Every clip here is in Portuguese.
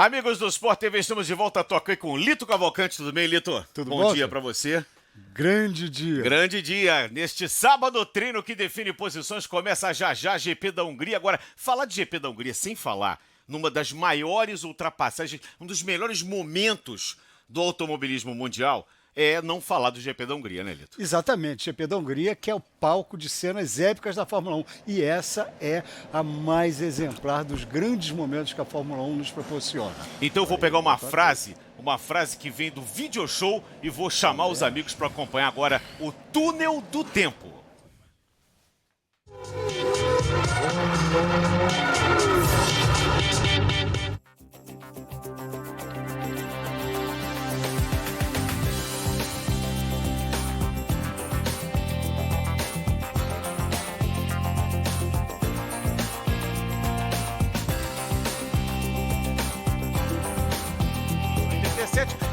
Amigos do Sport TV, estamos de volta a tocar com o Lito Cavalcante. Tudo bem, Lito? Tudo bom? Bom dia para você. Grande dia. Grande dia. Neste sábado, o treino que define posições começa já já, GP da Hungria. Agora, falar de GP da Hungria sem falar numa das maiores ultrapassagens, um dos melhores momentos do automobilismo mundial, é não falar do GP da Hungria, né, Lito? Exatamente, GP da Hungria, que é o palco de cenas épicas da Fórmula 1. E essa é a mais exemplar dos grandes momentos que a Fórmula 1 nos proporciona. Então eu vou pegar uma frase que vem do video show e vou chamar os amigos para acompanhar agora o Túnel do Tempo.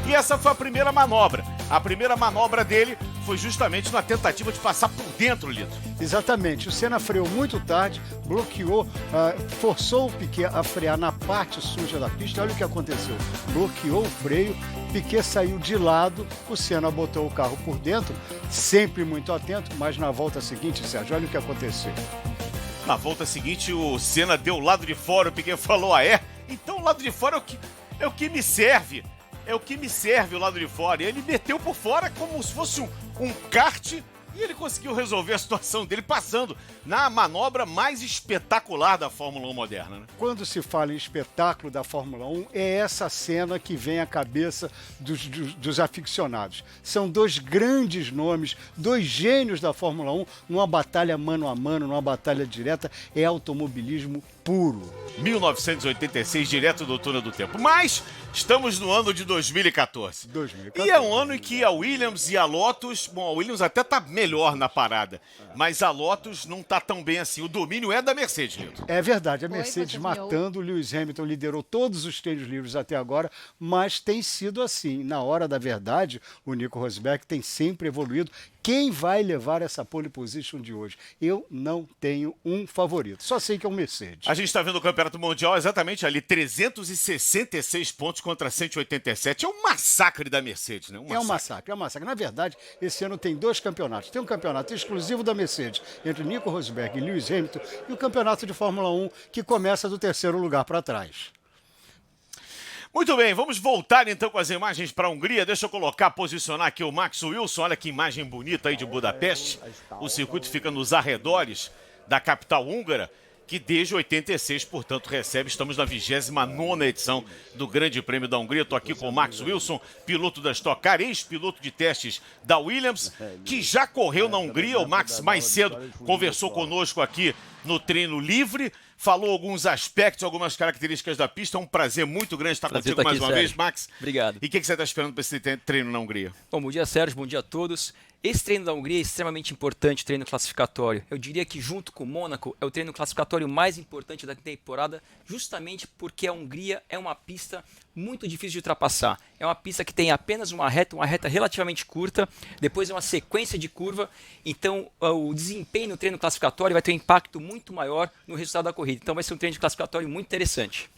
E essa foi a primeira manobra. A primeira manobra dele foi justamente na tentativa de passar por dentro, Lito. Exatamente. O Senna freou muito tarde, bloqueou, forçou o Piquet a frear na parte suja da pista. Olha o que aconteceu. Bloqueou o freio, Piquet saiu de lado, o Senna botou o carro por dentro, sempre muito atento, mas na volta seguinte, Sérgio, olha o que aconteceu. Na volta seguinte, o Senna deu o lado de fora, o Piquet falou, então o lado de fora é o que me serve. É o que me serve o lado de fora. E ele meteu por fora como se fosse um kart e ele conseguiu resolver a situação dele passando na manobra mais espetacular da Fórmula 1 moderna, né? Quando se fala em espetáculo da Fórmula 1, é essa cena que vem à cabeça dos aficionados. São dois grandes nomes, dois gênios da Fórmula 1, numa batalha mano a mano, numa batalha direta. É automobilismo puro. 1986, direto do Túnel do Tempo. Mas estamos no ano de 2014. E é um ano em que a Williams e a Lotus... Bom, a Williams até tá melhor na parada, mas a Lotus não tá tão bem assim. O domínio é da Mercedes, Lito. É verdade, a Mercedes matando, o Lewis Hamilton liderou todos os treinos livres até agora, mas tem sido assim. Na hora da verdade, o Nico Rosberg tem sempre evoluído. Quem vai levar essa pole position de hoje? Eu não tenho um favorito, só sei que é o Mercedes. A gente está vendo o Campeonato Mundial exatamente ali, 366 pontos contra 187. É um massacre da Mercedes, né? É um massacre. Na verdade, esse ano tem dois campeonatos. Tem um campeonato exclusivo da Mercedes, entre Nico Rosberg e Lewis Hamilton, e o campeonato de Fórmula 1, que começa do terceiro lugar para trás. Muito bem, vamos voltar então com as imagens para a Hungria. Deixa eu posicionar aqui o Max Wilson. Olha que imagem bonita aí de Budapeste. O circuito fica nos arredores da capital húngara, que desde 86, portanto, recebe. Estamos na 29ª edição do Grande Prêmio da Hungria. Estou aqui com o Max Wilson, piloto da Stock Car, ex-piloto de testes da Williams, que já correu na Hungria. O Max mais cedo conversou conosco aqui no treino livre, falou alguns aspectos, algumas características da pista. É um prazer muito grande estar contigo mais uma vez, Max. Obrigado. E o que você está esperando para esse treino na Hungria? Bom dia, Sérgio. Bom dia a todos. Esse treino da Hungria é extremamente importante, treino classificatório. Eu diria que junto com o Mônaco é o treino classificatório mais importante da temporada, justamente porque a Hungria é uma pista muito difícil de ultrapassar. É uma pista que tem apenas uma reta relativamente curta, depois é uma sequência de curva, então o desempenho no treino classificatório vai ter um impacto muito maior no resultado da corrida. Então vai ser um treino classificatório muito interessante.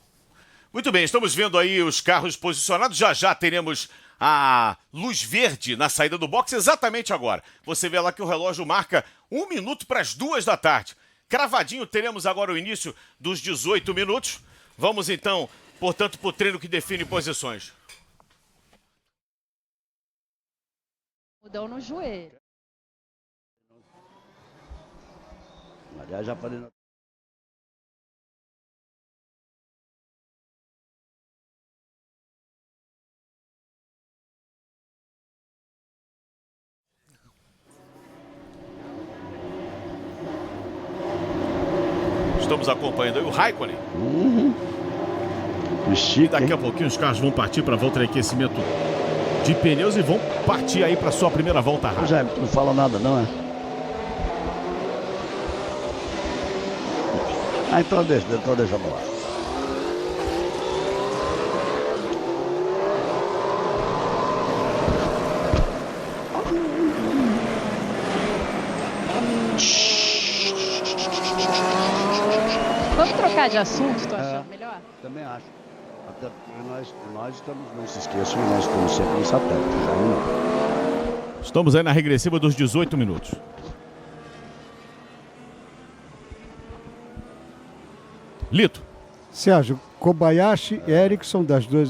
Muito bem, estamos vendo aí os carros posicionados. Já já teremos a luz verde na saída do box exatamente agora. Você vê lá que o relógio marca 1 minuto para as 2 da tarde. Cravadinho, teremos agora o início dos 18 minutos. Vamos então, portanto, para o treino que define posições. Mudou no joelho. Aliás, já falei... Estamos acompanhando aí o Raikkonen. Chique, e daqui a pouquinho os carros vão partir para a volta de aquecimento de pneus e vão partir aí para a sua primeira volta rápida. Já não fala nada, não é? Então deixa lá. Vamos trocar de assunto, tô achando melhor? Também acho. Até porque nós estamos, não se esqueçam, nós estamos sempre em satélite. Já Estamos aí na regressiva dos 18 minutos. Lito. Sérgio, Kobayashi e Ericsson,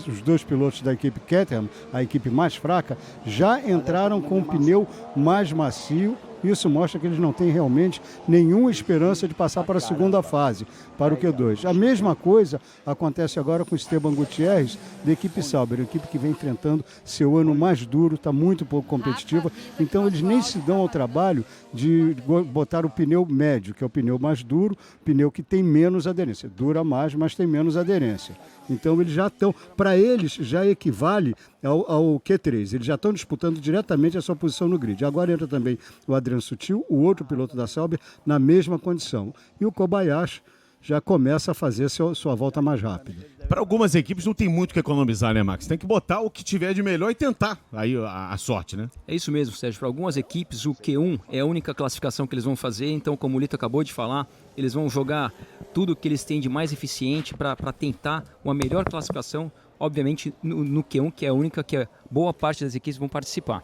os dois pilotos da equipe Caterham, a equipe mais fraca, já entraram com um pneu mais macio. Isso mostra que eles não têm realmente nenhuma esperança de passar para a segunda fase, para o Q2. A mesma coisa acontece agora com Esteban Gutierrez, da equipe Sauber, a equipe que vem enfrentando seu ano mais duro, está muito pouco competitiva, então eles nem se dão ao trabalho de botar o pneu médio, que é o pneu mais duro, pneu que tem menos aderência. Dura mais, mas tem menos aderência. Então eles já estão, para eles já equivale ao Q3, eles já estão disputando diretamente a sua posição no grid. Agora entra também o Adrian Sutil, o outro piloto da Sauber, na mesma condição. E o Kobayashi já começa a fazer sua volta mais rápida. Para algumas equipes não tem muito que economizar, né, Max? Tem que botar o que tiver de melhor e tentar aí a sorte, né? É isso mesmo, Sérgio. Para algumas equipes, o Q1 é a única classificação que eles vão fazer. Então, como o Lito acabou de falar, eles vão jogar tudo que eles têm de mais eficiente para tentar uma melhor classificação, obviamente, no Q1, que é a única que boa parte das equipes vão participar.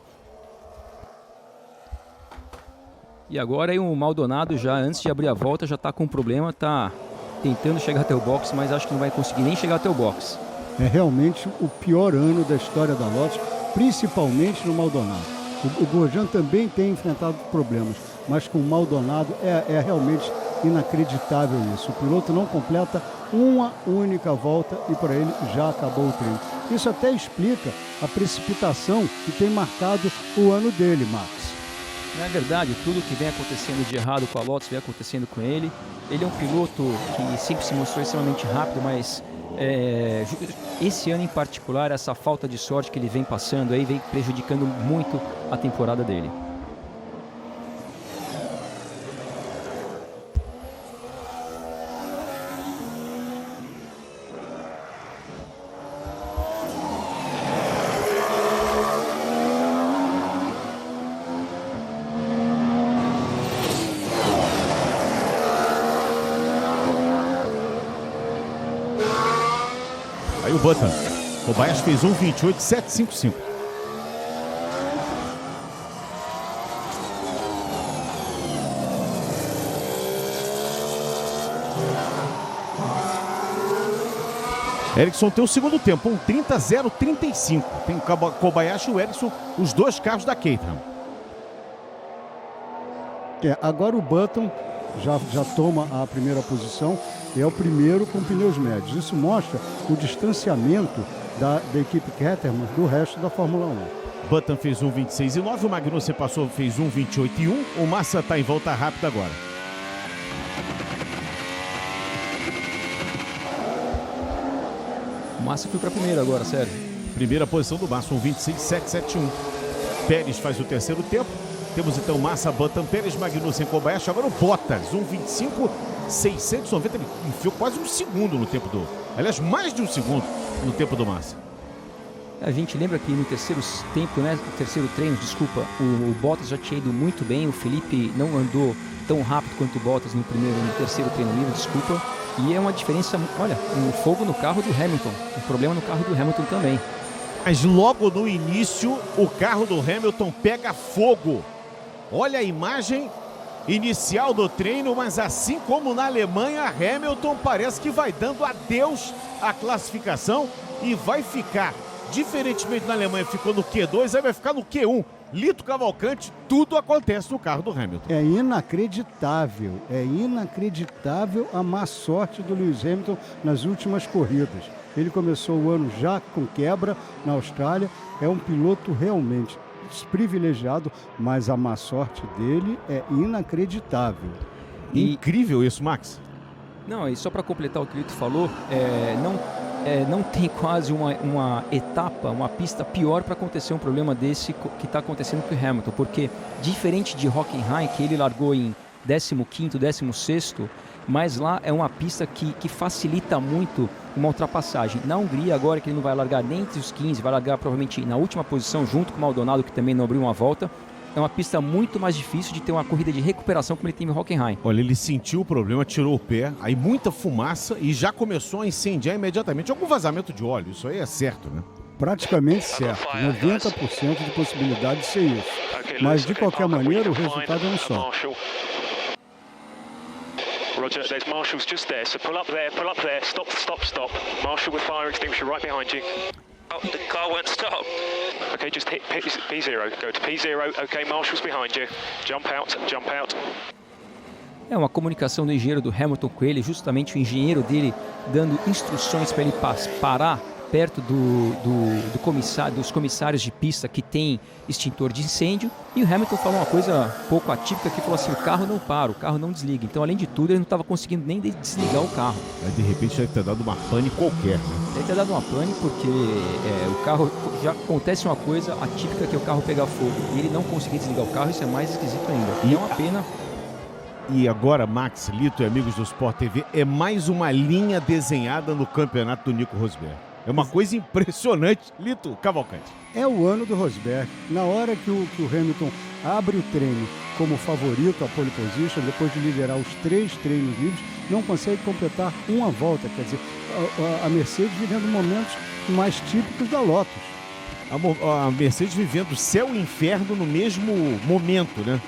E agora aí o Maldonado, já antes de abrir a volta, já está com um problema, está tentando chegar até o box, mas acho que não vai conseguir nem chegar até o box. É realmente o pior ano da história da Lotus, principalmente no Maldonado. O Grosjean também tem enfrentado problemas, mas com o Maldonado é realmente inacreditável isso. O piloto não completa uma única volta e para ele já acabou o treino. Isso até explica a precipitação que tem marcado o ano dele, Max. Na verdade, tudo que vem acontecendo de errado com a Lotus vem acontecendo com ele. Ele é um piloto que sempre se mostrou extremamente rápido, mas esse ano em particular, essa falta de sorte que ele vem passando aí, vem prejudicando muito a temporada dele. Aí o Button. O Kobayashi fez 1:28.755. Ericsson tem o segundo tempo, 1:30.035. Tem o Kobayashi e o Ericsson, os dois carros da Caterham. Agora o Button já toma a primeira posição, é o primeiro com pneus médios. Isso mostra o distanciamento da equipe Caterham do resto da Fórmula 1. Button fez 1:26.9, o Magnussen passou, fez 1:28.1, o Massa está em volta rápida agora. O Massa foi para a primeira agora, Sérgio. Primeira posição do Massa, 1:26.771. Pérez faz o terceiro tempo. Temos então Massa, Button, Pérez, Magnussen, Kobayashi. Agora o Bottas, 1:25.690. Ele enfiou quase um segundo no tempo do... Aliás, mais de um segundo no tempo do Massa. A gente lembra que no terceiro tempo, né, no terceiro treino, desculpa, o Bottas já tinha ido muito bem. O Felipe não andou tão rápido quanto o Bottas no terceiro treino livre, desculpa. E é uma diferença, olha, um fogo no carro do Hamilton. Um problema no carro do Hamilton também. Mas logo no início, o carro do Hamilton pega fogo. Olha a imagem inicial do treino, mas assim como na Alemanha, Hamilton parece que vai dando adeus à classificação e vai ficar, diferentemente na Alemanha, ficou no Q2, aí vai ficar no Q1. Lito Cavalcante, tudo acontece no carro do Hamilton. É inacreditável a má sorte do Lewis Hamilton nas últimas corridas. Ele começou o ano já com quebra na Austrália, é um piloto realmente privilegiado, mas a má sorte dele é inacreditável. Incrível isso, Max. Não, e só para completar o que o Lito falou, não tem quase uma etapa, uma pista pior para acontecer um problema desse que está acontecendo com o Hamilton, porque diferente de Hockenheim, que ele largou em 15º, 16º, mas lá é uma pista que facilita muito uma ultrapassagem. Na Hungria, agora que ele não vai largar nem entre os 15, vai largar provavelmente na última posição, junto com o Maldonado, que também não abriu uma volta, é uma pista muito mais difícil de ter uma corrida de recuperação como ele tem em Hockenheim. Olha, ele sentiu o problema, tirou o pé, aí muita fumaça e já começou a incendiar imediatamente. Algum vazamento de óleo, isso aí é certo, né? Praticamente certo, 90% de possibilidade de ser isso. Mas, de qualquer maneira, o resultado é um só. Roger, there's marshals just there, so pull up there, stop. Marshal with fire extinguisher right behind you. Oh, the car won't stop. Okay, just hit P0, go to P0, okay, marshals behind you. Jump out. É uma comunicação do engenheiro do Hamilton com ele, justamente o engenheiro dele dando instruções para ele parar perto dos comissários de pista que tem extintor de incêndio, e o Hamilton falou uma coisa pouco atípica, que falou assim: o carro não para, o carro não desliga. Então, além de tudo, ele não estava conseguindo nem desligar o carro. Aí, de repente, deve ter dado uma pane qualquer, né? Deve ter dado uma pane porque o carro, já acontece uma coisa atípica, que é o carro pegar fogo e ele não conseguir desligar o carro. Isso é mais esquisito ainda. E é uma pena. E agora, Max, Lito e amigos do Sport TV, é mais uma linha desenhada no campeonato do Nico Rosberg. É uma coisa impressionante. Lito Cavalcante. É o ano do Rosberg. Na hora que o Hamilton abre o treino como favorito à pole position, depois de liderar os 3 treinos livres, não consegue completar uma volta. Quer dizer, a Mercedes vivendo momentos mais típicos da Lotus. A Mercedes vivendo céu e inferno no mesmo momento, né?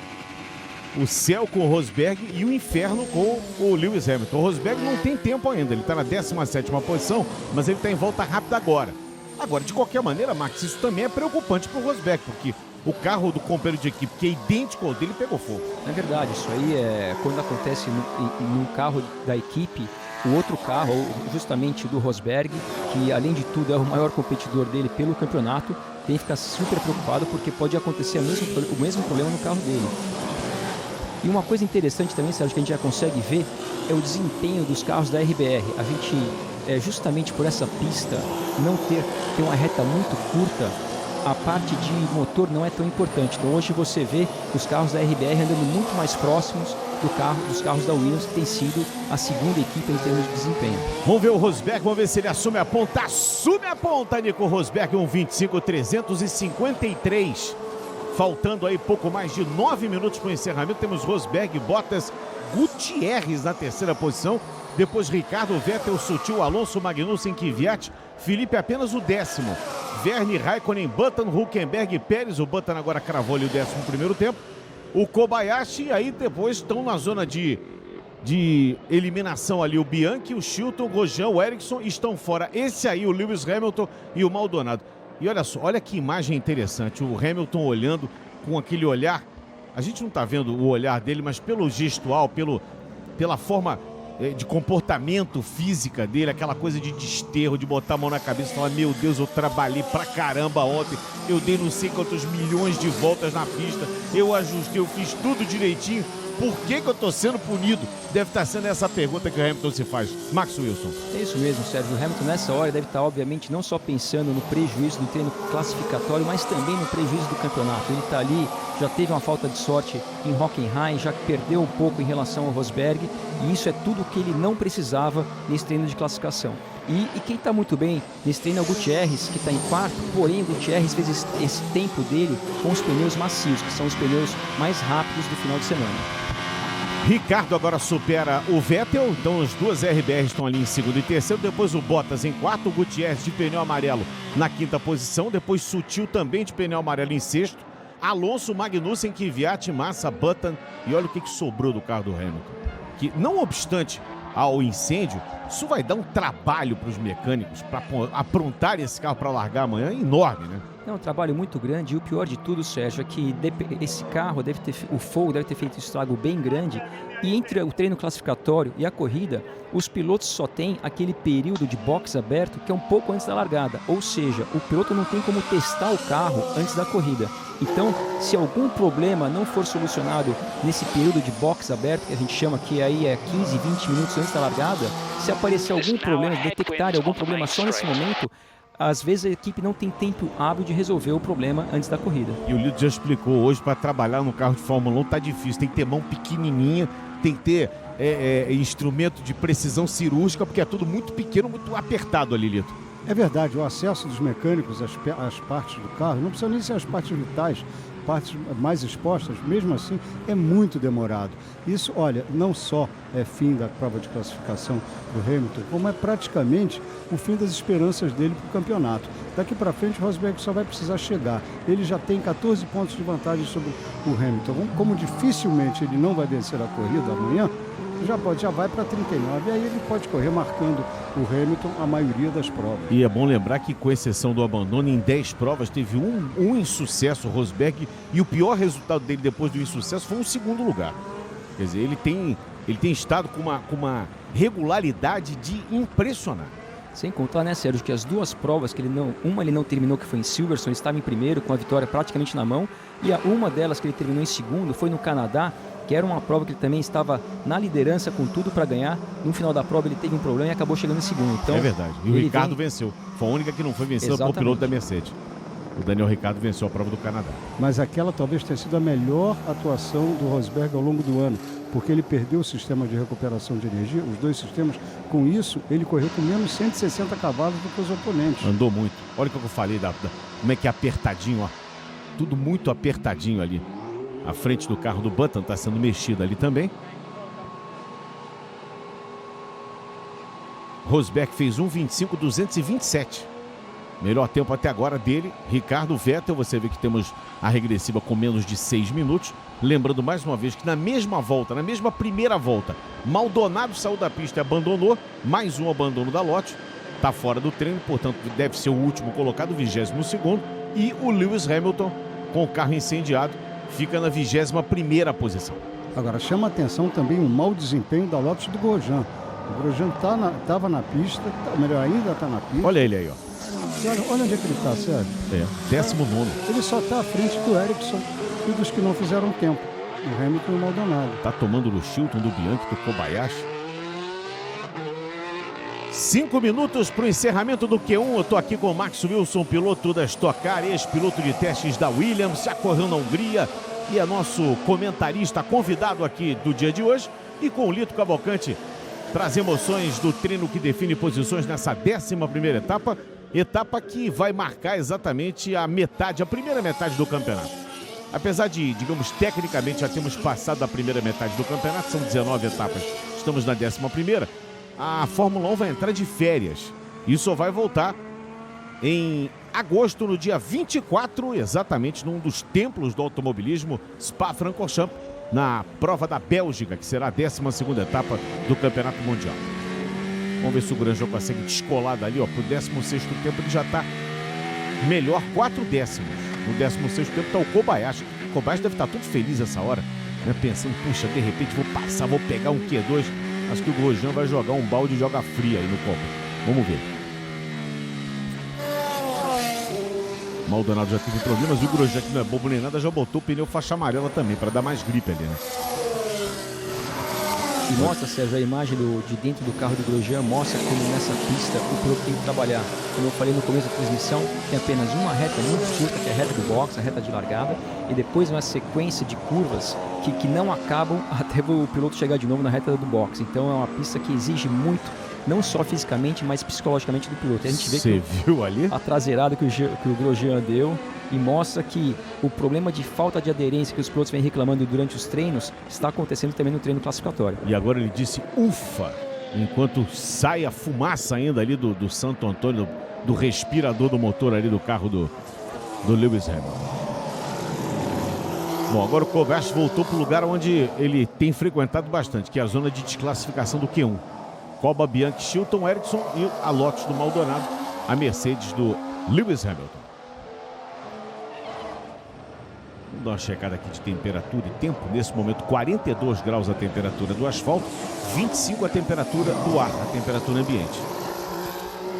O céu com o Rosberg e o inferno com o Lewis Hamilton. O Rosberg não tem tempo ainda, ele está na 17ª posição, mas ele está em volta rápida agora. Agora, de qualquer maneira, Max, isso também é preocupante para o Rosberg, porque o carro do companheiro de equipe, que é idêntico ao dele, pegou fogo. É verdade, isso aí é quando acontece no carro da equipe. O outro carro, justamente do Rosberg, que além de tudo é o maior competidor dele pelo campeonato, tem que ficar super preocupado, porque pode acontecer o mesmo problema no carro dele. E uma coisa interessante também, Sérgio, que a gente já consegue ver, é o desempenho dos carros da RBR. A gente, justamente por essa pista não ter uma reta muito curta, a parte de motor não é tão importante. Então hoje você vê os carros da RBR andando muito mais próximos dos carros da Williams, que tem sido a segunda equipe em termos de desempenho. Vamos ver o Rosberg, vamos ver se ele assume a ponta. Assume a ponta, Nico Rosberg, 1:25.353. Faltando aí pouco mais de 9 minutos para o encerramento, temos Rosberg, Bottas, Gutierrez na 3ª posição. Depois Ricardo, Vettel, Sutil, Alonso, Magnussen, Kvyat, Felipe apenas o 10º. Vergne, Raikkonen, Button, Hülkenberg, Pérez. O Button agora cravou ali o 11º tempo. O Kobayashi, aí depois estão na zona de eliminação ali o Bianchi, o Chilton, o Grosjean, o Ericsson, estão fora. Esse aí, o Lewis Hamilton e o Maldonado. E olha só, olha que imagem interessante, o Hamilton olhando com aquele olhar, a gente não está vendo o olhar dele, mas pelo gestual, pela forma de comportamento física dele, aquela coisa de desterro, de botar a mão na cabeça e falar: meu Deus, eu trabalhei pra caramba ontem, eu dei não sei quantos milhões de voltas na pista, eu ajustei, eu fiz tudo direitinho, por que eu tô sendo punido? Deve estar sendo essa pergunta que o Hamilton se faz. Max Wilson. É isso mesmo, Sérgio. O Hamilton nessa hora deve estar, obviamente, não só pensando no prejuízo do treino classificatório, mas também no prejuízo do campeonato. Ele está ali, já teve uma falta de sorte em Hockenheim, já perdeu um pouco em relação ao Rosberg, e isso é tudo que ele não precisava nesse treino de classificação. E quem está muito bem nesse treino é o Gutierrez, que está em 4º, porém o Gutierrez fez esse tempo dele com os pneus macios, que são os pneus mais rápidos do final de semana. Ricardo agora supera o Vettel, então as duas RBRs estão ali em 2º e 3º, depois o Bottas em 4º, o Gutierrez de pneu amarelo na 5ª posição, depois Sutil também de pneu amarelo em 6º, Alonso, Magnussen, Kvyat, Massa, Button, e olha o que sobrou do carro do Hamilton, que não obstante ao incêndio, isso vai dar um trabalho para os mecânicos, para aprontar esse carro para largar amanhã, enorme, né? É um trabalho muito grande, e o pior de tudo, Sérgio, é que esse carro o fogo deve ter feito um estrago bem grande, e entre o treino classificatório e a corrida, os pilotos só têm aquele período de box aberto que é um pouco antes da largada, ou seja, o piloto não tem como testar o carro antes da corrida. Então, se algum problema não for solucionado nesse período de box aberto, que a gente chama que aí é 15, 20 minutos antes da largada, se aparecer algum problema, detectar algum problema só nesse momento, às vezes a equipe não tem tempo hábil de resolver o problema antes da corrida. E o Lito já explicou, hoje para trabalhar no carro de Fórmula 1 tá difícil, tem que ter mão pequenininha, tem que ter instrumento de precisão cirúrgica, porque é tudo muito pequeno, muito apertado ali, Lito. É verdade, o acesso dos mecânicos às partes do carro, não precisa nem ser as partes vitais, partes mais expostas, mesmo assim, é muito demorado. Isso, olha, não só é fim da prova de classificação do Hamilton, como é praticamente o fim das esperanças dele para o campeonato. Daqui para frente, o Rosberg só vai precisar chegar. Ele já tem 14 pontos de vantagem sobre o Hamilton. Como dificilmente ele não vai vencer a corrida amanhã, já vai para 39, e aí ele pode correr marcando o Hamilton a maioria das provas. E é bom lembrar que, com exceção do abandono, em 10 provas teve um insucesso, o Rosberg, e o pior resultado dele depois do insucesso foi um segundo lugar. Quer dizer, ele tem estado com uma regularidade de impressionar. Sem contar, né, Sérgio, que as duas provas que ele não terminou, que foi em Silverstone, estava em primeiro, com a vitória praticamente na mão, e uma delas que ele terminou em segundo foi no Canadá, que era uma prova que ele também estava na liderança com tudo para ganhar. No final da prova ele teve um problema e acabou chegando em segundo. Então, é verdade. E o Ricardo venceu. Foi a única que não foi vencida pelo piloto da Mercedes. O Daniel Ricciardo venceu a prova do Canadá. Mas aquela talvez tenha sido a melhor atuação do Rosberg ao longo do ano, porque ele perdeu o sistema de recuperação de energia, os dois sistemas. Com isso, ele correu com menos 160 cavalos do que os oponentes. Andou muito. Olha o que eu falei, como é que é apertadinho, ó. Tudo muito apertadinho ali. A frente do carro do Button está sendo mexida ali também. Rosberg fez 1:25.227. Melhor tempo até agora dele. Ricardo Vettel, você vê que temos a regressiva com menos de 6 minutos. Lembrando mais uma vez que na mesma volta, na mesma primeira volta, Maldonado saiu da pista e abandonou. Mais um abandono da Lotus. Está fora do treino, portanto deve ser o último colocado, 22º. E o Lewis Hamilton, com o carro incendiado, fica na 21ª posição. Agora, chama a atenção também o mau desempenho da Lotus do Grosjean. O Grosjean estava na pista, melhor ainda está na pista. Olha ele aí, ó. Olha onde é que ele está, Sérgio. 19º. Ele só está à frente do Ericsson e dos que não fizeram tempo. O Hamilton e o Maldonado. Está tomando do Chilton, do Bianchi, do Kobayashi. 5 minutos para o encerramento do Q1. Eu estou aqui com o Max Wilson, piloto da Stock Car, ex-piloto de testes da Williams, já correu na Hungria e é nosso comentarista convidado aqui do dia de hoje. E com o Lito Cavalcante, traz emoções do treino que define posições nessa 11ª etapa. Etapa que vai marcar exatamente a primeira metade do campeonato. Apesar de, digamos, tecnicamente já temos passado a primeira metade do campeonato, são 19 etapas, estamos na 11ª. A Fórmula 1 vai entrar de férias e só vai voltar em agosto, no dia 24, exatamente num dos templos do automobilismo, Spa-Francorchamps, na prova da Bélgica, que será a 12ª etapa do Campeonato Mundial. Vamos ver se o Grosjean consegue descolar dali, ó, pro 16º tempo ele já está melhor, 4 décimos. No 16º tempo está o Kobayashi. O Kobayashi deve estar todo feliz essa hora, né? Pensando, puxa, de repente vou passar, vou pegar um Q2. Acho que o Grosjean vai jogar um balde de joga fria aí no copo. Vamos ver. Maldonado já teve problemas. E o Grosjean, que não é bobo nem nada, já botou o pneu faixa amarela também, para dar mais gripe ali, né? E mostra, Sérgio, a imagem de dentro do carro do Grosjean, mostra como nessa pista o piloto tem que trabalhar. Como eu falei no começo da transmissão, tem apenas uma reta muito curta, que é a reta do box, a reta de largada, e depois uma sequência de curvas que não acabam até o piloto chegar de novo na reta do box. Então é uma pista que exige muito, não só fisicamente, mas psicologicamente do piloto. A gente vê Você viu ali? A traseirada que o Grosjean deu, e mostra que o problema de falta de aderência que os pilotos vêm reclamando durante os treinos está acontecendo também no treino classificatório. E agora ele disse ufa, enquanto sai a fumaça ainda ali do Santo Antônio, do respirador do motor ali do carro do Lewis Hamilton. Bom, agora o Kobayashi voltou para o lugar onde ele tem frequentado bastante, que é a zona de desclassificação do Q1. Koba, Bianchi, Chilton, Ericsson e a Lotus do Maldonado, a Mercedes do Lewis Hamilton. Vamos dar uma checada aqui de temperatura e tempo. Nesse momento, 42 graus a temperatura do asfalto, 25 a temperatura do ar, a temperatura ambiente.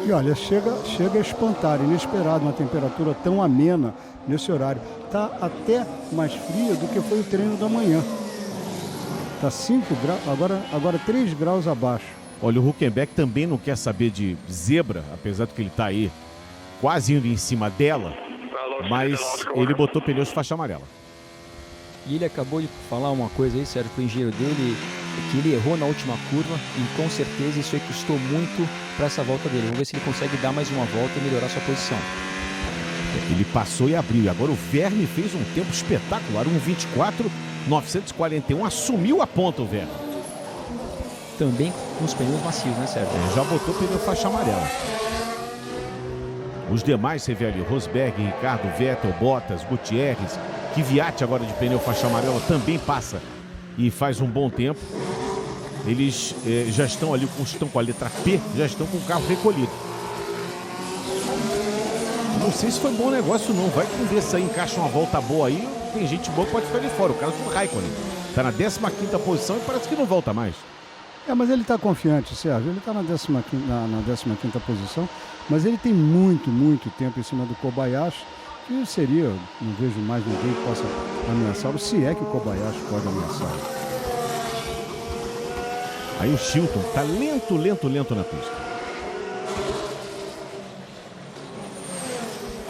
E olha, chega a espantar, inesperado, uma temperatura tão amena nesse horário. Está até mais fria do que foi o treino da manhã. Está 5 graus, agora 3 graus abaixo. Olha, o Hülkenberg também não quer saber de zebra, apesar de que ele está aí quase indo em cima dela, mas ele botou pneus faixa amarela. E ele acabou de falar uma coisa aí, Sérgio, pro engenheiro dele, que ele errou na última curva e com certeza isso aí custou muito para essa volta dele. Vamos ver se ele consegue dar mais uma volta e melhorar sua posição. Ele passou e abriu. E agora o Verne fez um tempo espetacular, 1:24.941. Assumiu a ponta o Verne. Também com os pneus macios, né, Sérgio? Já botou pneu faixa amarela. Os demais, você vê ali, Rosberg, Ricardo, Vettel, Bottas, Gutierrez, Kvyat agora de pneu faixa amarela também passa e faz um bom tempo. Eles já estão ali, estão com a letra P, já estão com o carro recolhido. Não sei se foi bom negócio não, vai que um desse aí encaixa uma volta boa aí, tem gente boa que pode ficar de fora. O caso do Raikkonen está na 15ª posição e parece que não volta mais. Mas ele está confiante, Sérgio. Ele está na 15ª posição, mas ele tem muito tempo em cima do Kobayashi, que não vejo mais ninguém que possa ameaçá-lo, se é que o Kobayashi pode ameaçá-lo. Aí o Chilton está lento na pista.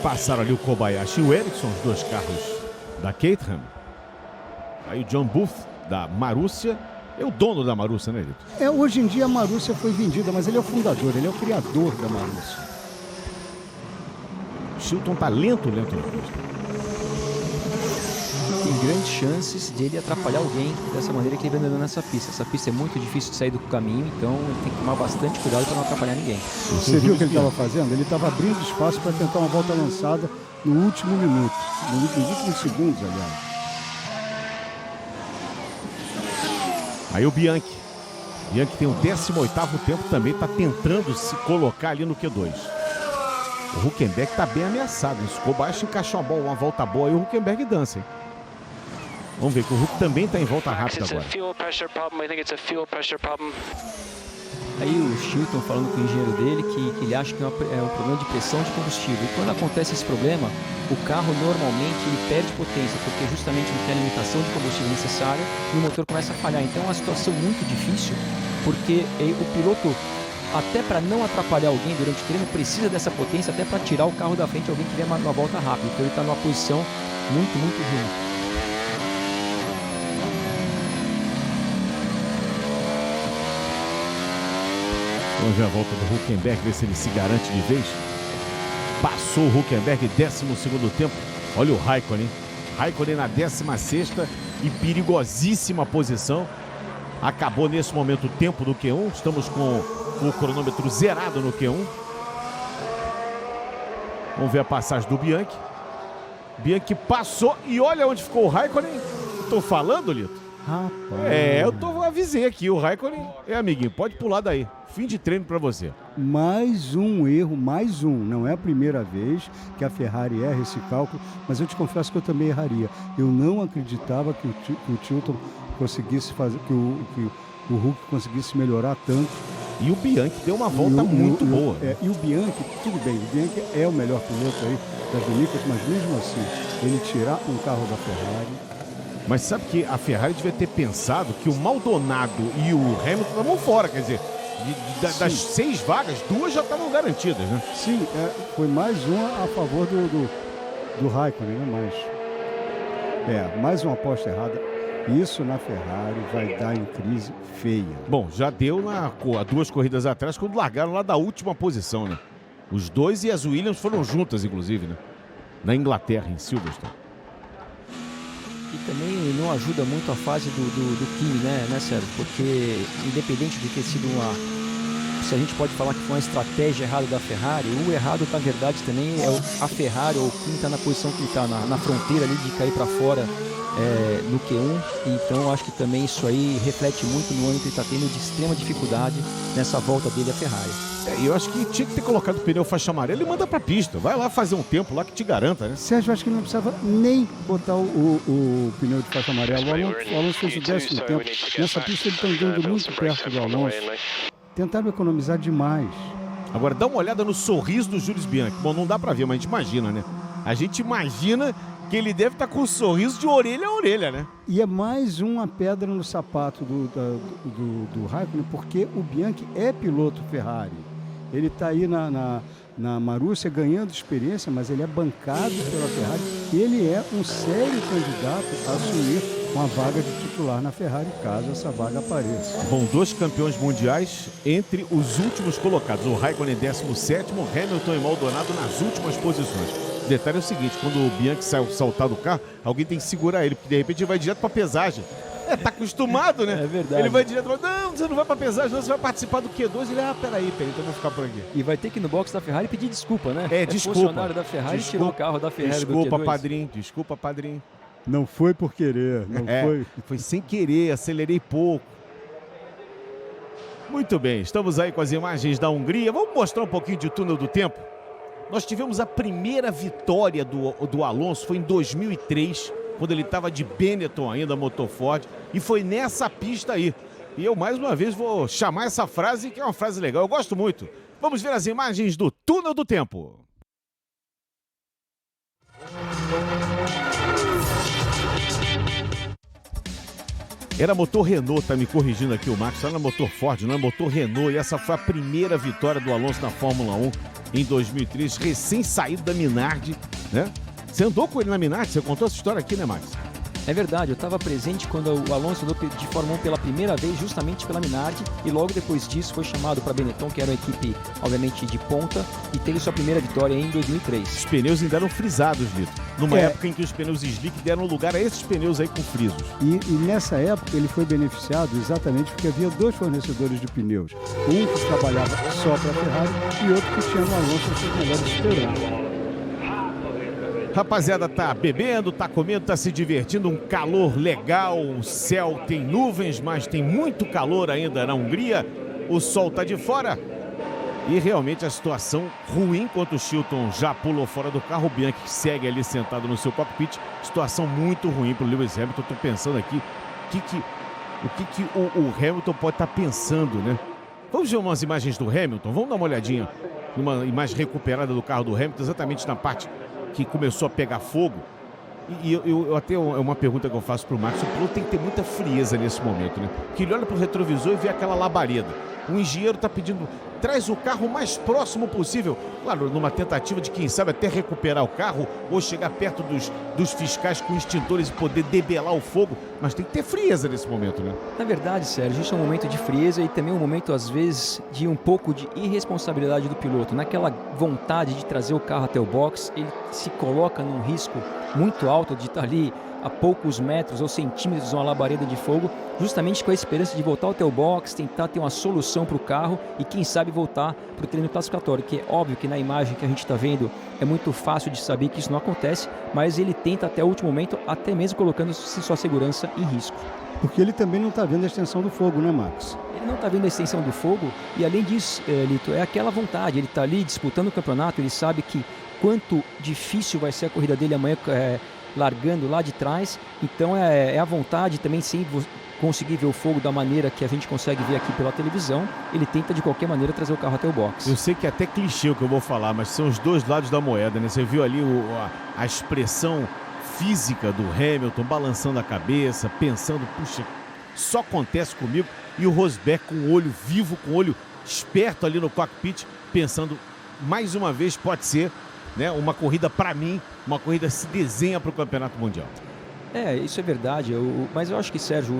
Passaram ali o Kobayashi e o Ericsson, os dois carros da Caterham. Aí o John Booth, da Marussia. É o dono da Marussia, né, Lito? Hoje em dia a Marussia foi vendida, mas ele é o fundador, ele é o criador da Marussia. Chilton tá lento na pista. Tem grandes chances de ele atrapalhar alguém dessa maneira que ele vem andando nessa pista. Essa pista é muito difícil de sair do caminho, então ele tem que tomar bastante cuidado para não atrapalhar ninguém. Você viu o que ele estava fazendo? Ele estava abrindo espaço para tentar uma volta lançada no último minuto, nos últimos segundos, aliás. Aí o Bianchi tem o 18º tempo, também está tentando se colocar ali no Q2. O Hülkenberg está bem ameaçado. Se o Kobayashi encaixar uma volta boa, aí o Hülkenberg dança, hein? Vamos ver que o Hulk também está em volta rápida agora. Aí o Chilton falando com o engenheiro dele que ele acha que é um problema de pressão de combustível. E quando acontece esse problema, o carro normalmente ele perde potência, porque justamente não tem a limitação de combustível necessária e o motor começa a falhar. Então é uma situação muito difícil, porque o piloto, até para não atrapalhar alguém durante o treino, precisa dessa potência até para tirar o carro da frente alguém que vier uma volta rápida. Então ele está numa posição muito ruim. Vamos ver a volta do Hülkenberg, ver se ele se garante de vez. Passou o Hülkenberg, 12º tempo. Olha o Raikkonen. Raikkonen na 16ª e perigosíssima posição. Acabou nesse momento o tempo do Q1. Estamos com o cronômetro zerado no Q1. Vamos ver a passagem do Bianchi. Bianchi passou e olha onde ficou o Raikkonen. Tô falando, Lito? Rapaz. Eu avisei aqui, o Raikkonen. Amiguinho, pode pular daí. Fim de treino para você. Mais um erro, mais um. Não é a primeira vez que a Ferrari erra esse cálculo, mas eu te confesso que eu também erraria. Eu não acreditava que o Chilton conseguisse fazer, que o Hulk conseguisse melhorar tanto. E o Bianchi deu uma volta muito boa. E o Bianchi, tudo bem, o Bianchi é o melhor piloto aí das Vinícolas, mas mesmo assim, ele tirar um carro da Ferrari. Mas sabe que a Ferrari devia ter pensado que o Maldonado e o Hamilton estavam fora, quer dizer, das 6 vagas, 2 já estavam garantidas, né? Sim, foi mais uma a favor do Raikkonen, né? Mais uma aposta errada. Isso na Ferrari vai dar em crise feia. Bom, já deu há 2 corridas atrás, quando largaram lá da última posição, né? Os dois e as Williams foram juntas, inclusive, né? Na Inglaterra, em Silverstone. E também não ajuda muito a fase do Kimi, né, Sérgio? Porque, independente de ter sido se a gente pode falar que foi uma estratégia errada da Ferrari, o errado, na verdade, também é a Ferrari, ou o Kimi está na posição que ele está, na fronteira ali de cair para fora no Q1. Então, eu acho que também isso aí reflete muito no ano que ele está tendo de extrema dificuldade nessa volta dele à Ferrari. Eu acho que tinha que ter colocado o pneu faixa amarela e manda pra pista. Vai lá fazer um tempo lá que te garanta, né? Sérgio, acho que não precisava nem botar o pneu de faixa amarela. O Alonso fez o 10º tempo. Nessa pista ele está andando muito perto do Alonso. Tentaram economizar demais. Agora, dá uma olhada no sorriso do Jules Bianchi. Bom, não dá pra ver, mas a gente imagina, né? A gente imagina que ele deve estar com um sorriso de orelha a orelha, né? E é mais uma pedra no sapato do Raikkonen, porque o Bianchi é piloto Ferrari. Ele está aí na Marussia ganhando experiência, mas ele é bancado pela Ferrari. Ele é um sério candidato a assumir uma vaga de titular na Ferrari, caso essa vaga apareça. Vão 2 campeões mundiais entre os últimos colocados. O Raikkonen 17º, Hamilton e Maldonado nas últimas posições. O detalhe é o seguinte, quando o Bianchi sai saltar do carro, alguém tem que segurar ele, porque de repente ele vai direto para pesagem. Tá acostumado, né? É verdade. Ele vai direto, não, você não vai pra pesagem, não, você vai participar do Q2. Ele, peraí, então eu vou ficar por aqui. E vai ter que ir no box da Ferrari pedir desculpa, né? Desculpa. Funcionário da Ferrari tirou o carro da Ferrari do Q2. Desculpa, padrinho. Não foi por querer, não foi. Foi sem querer, acelerei pouco. Muito bem, estamos aí com as imagens da Hungria. Vamos mostrar um pouquinho de túnel do tempo? Nós tivemos a primeira vitória do Alonso, foi em 2003, quando ele estava de Benetton ainda, motor Ford, e foi nessa pista aí. E eu, mais uma vez, vou chamar essa frase, que é uma frase legal, eu gosto muito. Vamos ver as imagens do túnel do tempo. Era motor Renault, tá me corrigindo aqui o Max, era motor Ford, não é motor Renault, e essa foi a primeira vitória do Alonso na Fórmula 1 em 2003, recém-saído da Minardi, né? Você andou com ele na Minardi? Você contou essa história aqui, né, Max? É verdade, eu estava presente quando o Alonso andou de Fórmula 1 pela primeira vez, justamente pela Minardi, e logo depois disso foi chamado para Benetton, que era uma equipe, obviamente, de ponta, e teve sua primeira vitória em 2003. Os pneus ainda eram frisados, Lito, numa época em que os pneus slick deram lugar a esses pneus aí com frisos. E nessa época ele foi beneficiado exatamente porque havia 2 fornecedores de pneus. Um que trabalhava só para a Ferrari e outro que tinha no Alonso os seus melhores esperando. Rapaziada, tá bebendo, tá comendo, tá se divertindo, um calor legal, o céu tem nuvens, mas tem muito calor ainda na Hungria, o sol tá de fora e realmente a situação ruim enquanto o Chilton já pulou fora do carro, o Bianchi segue ali sentado no seu cockpit, situação muito ruim pro Lewis Hamilton. Tô pensando aqui o que o Hamilton pode estar pensando, né? Vamos ver umas imagens do Hamilton, vamos dar uma olhadinha numa imagem recuperada do carro do Hamilton, exatamente na parte que começou a pegar fogo. E eu até uma pergunta que eu faço pro Max, o piloto tem que ter muita frieza nesse momento, né? Que ele olha pro retrovisor e vê aquela labareda. O engenheiro tá pedindo, traz o carro o mais próximo possível. Claro, numa tentativa de, quem sabe, até recuperar o carro ou chegar perto dos fiscais com extintores e poder debelar o fogo. Mas tem que ter frieza nesse momento, né? Na verdade, Sérgio, isso é um momento de frieza e também um momento, às vezes, de um pouco de irresponsabilidade do piloto. Naquela vontade de trazer o carro até o box, ele se coloca num risco muito alto de estar ali a poucos metros ou centímetros de uma labareda de fogo, justamente com a esperança de voltar até o box, tentar ter uma solução para o carro e quem sabe voltar para o treino classificatório, que é óbvio que na imagem que a gente está vendo é muito fácil de saber que isso não acontece, mas ele tenta até o último momento, até mesmo colocando sua segurança em risco. Porque ele também não está vendo a extensão do fogo, né, Max? Ele não está vendo a extensão do fogo e, além disso, Lito, é aquela vontade, ele está ali disputando o campeonato, ele sabe que quanto difícil vai ser a corrida dele amanhã, largando lá de trás, então é a vontade também, sem conseguir ver o fogo da maneira que a gente consegue ver aqui pela televisão, ele tenta de qualquer maneira trazer o carro até o box. Eu sei que é até clichê o que eu vou falar, mas são os dois lados da moeda, né? Você viu ali a expressão física do Hamilton, balançando a cabeça, pensando, puxa, só acontece comigo, e o Rosberg com o olho vivo, com o olho esperto ali no cockpit, pensando, mais uma vez pode ser, né, uma corrida para mim, uma corrida se desenha para o Campeonato Mundial. Isso é verdade, mas eu acho que, Sérgio,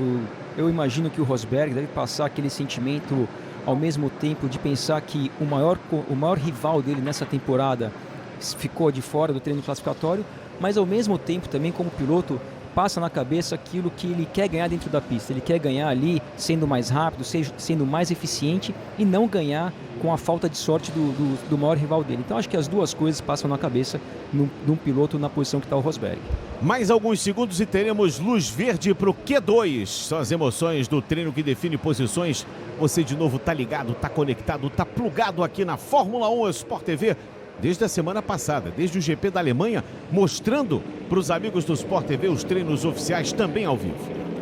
eu imagino que o Rosberg deve passar aquele sentimento ao mesmo tempo de pensar que o maior rival dele nessa temporada ficou de fora do treino classificatório, mas ao mesmo tempo também, como piloto, passa na cabeça aquilo que ele quer ganhar dentro da pista. Ele quer ganhar ali sendo mais rápido, sendo mais eficiente e não ganhar com a falta de sorte do maior rival dele. Então acho que as duas coisas passam na cabeça de um piloto na posição que está o Rosberg. Mais alguns segundos e teremos luz verde para o Q2. São as emoções do treino que define posições. Você de novo tá ligado, tá conectado, tá plugado aqui na Fórmula 1 Sport TV. Desde a semana passada, desde o GP da Alemanha, mostrando para os amigos do Sport TV os treinos oficiais também ao vivo.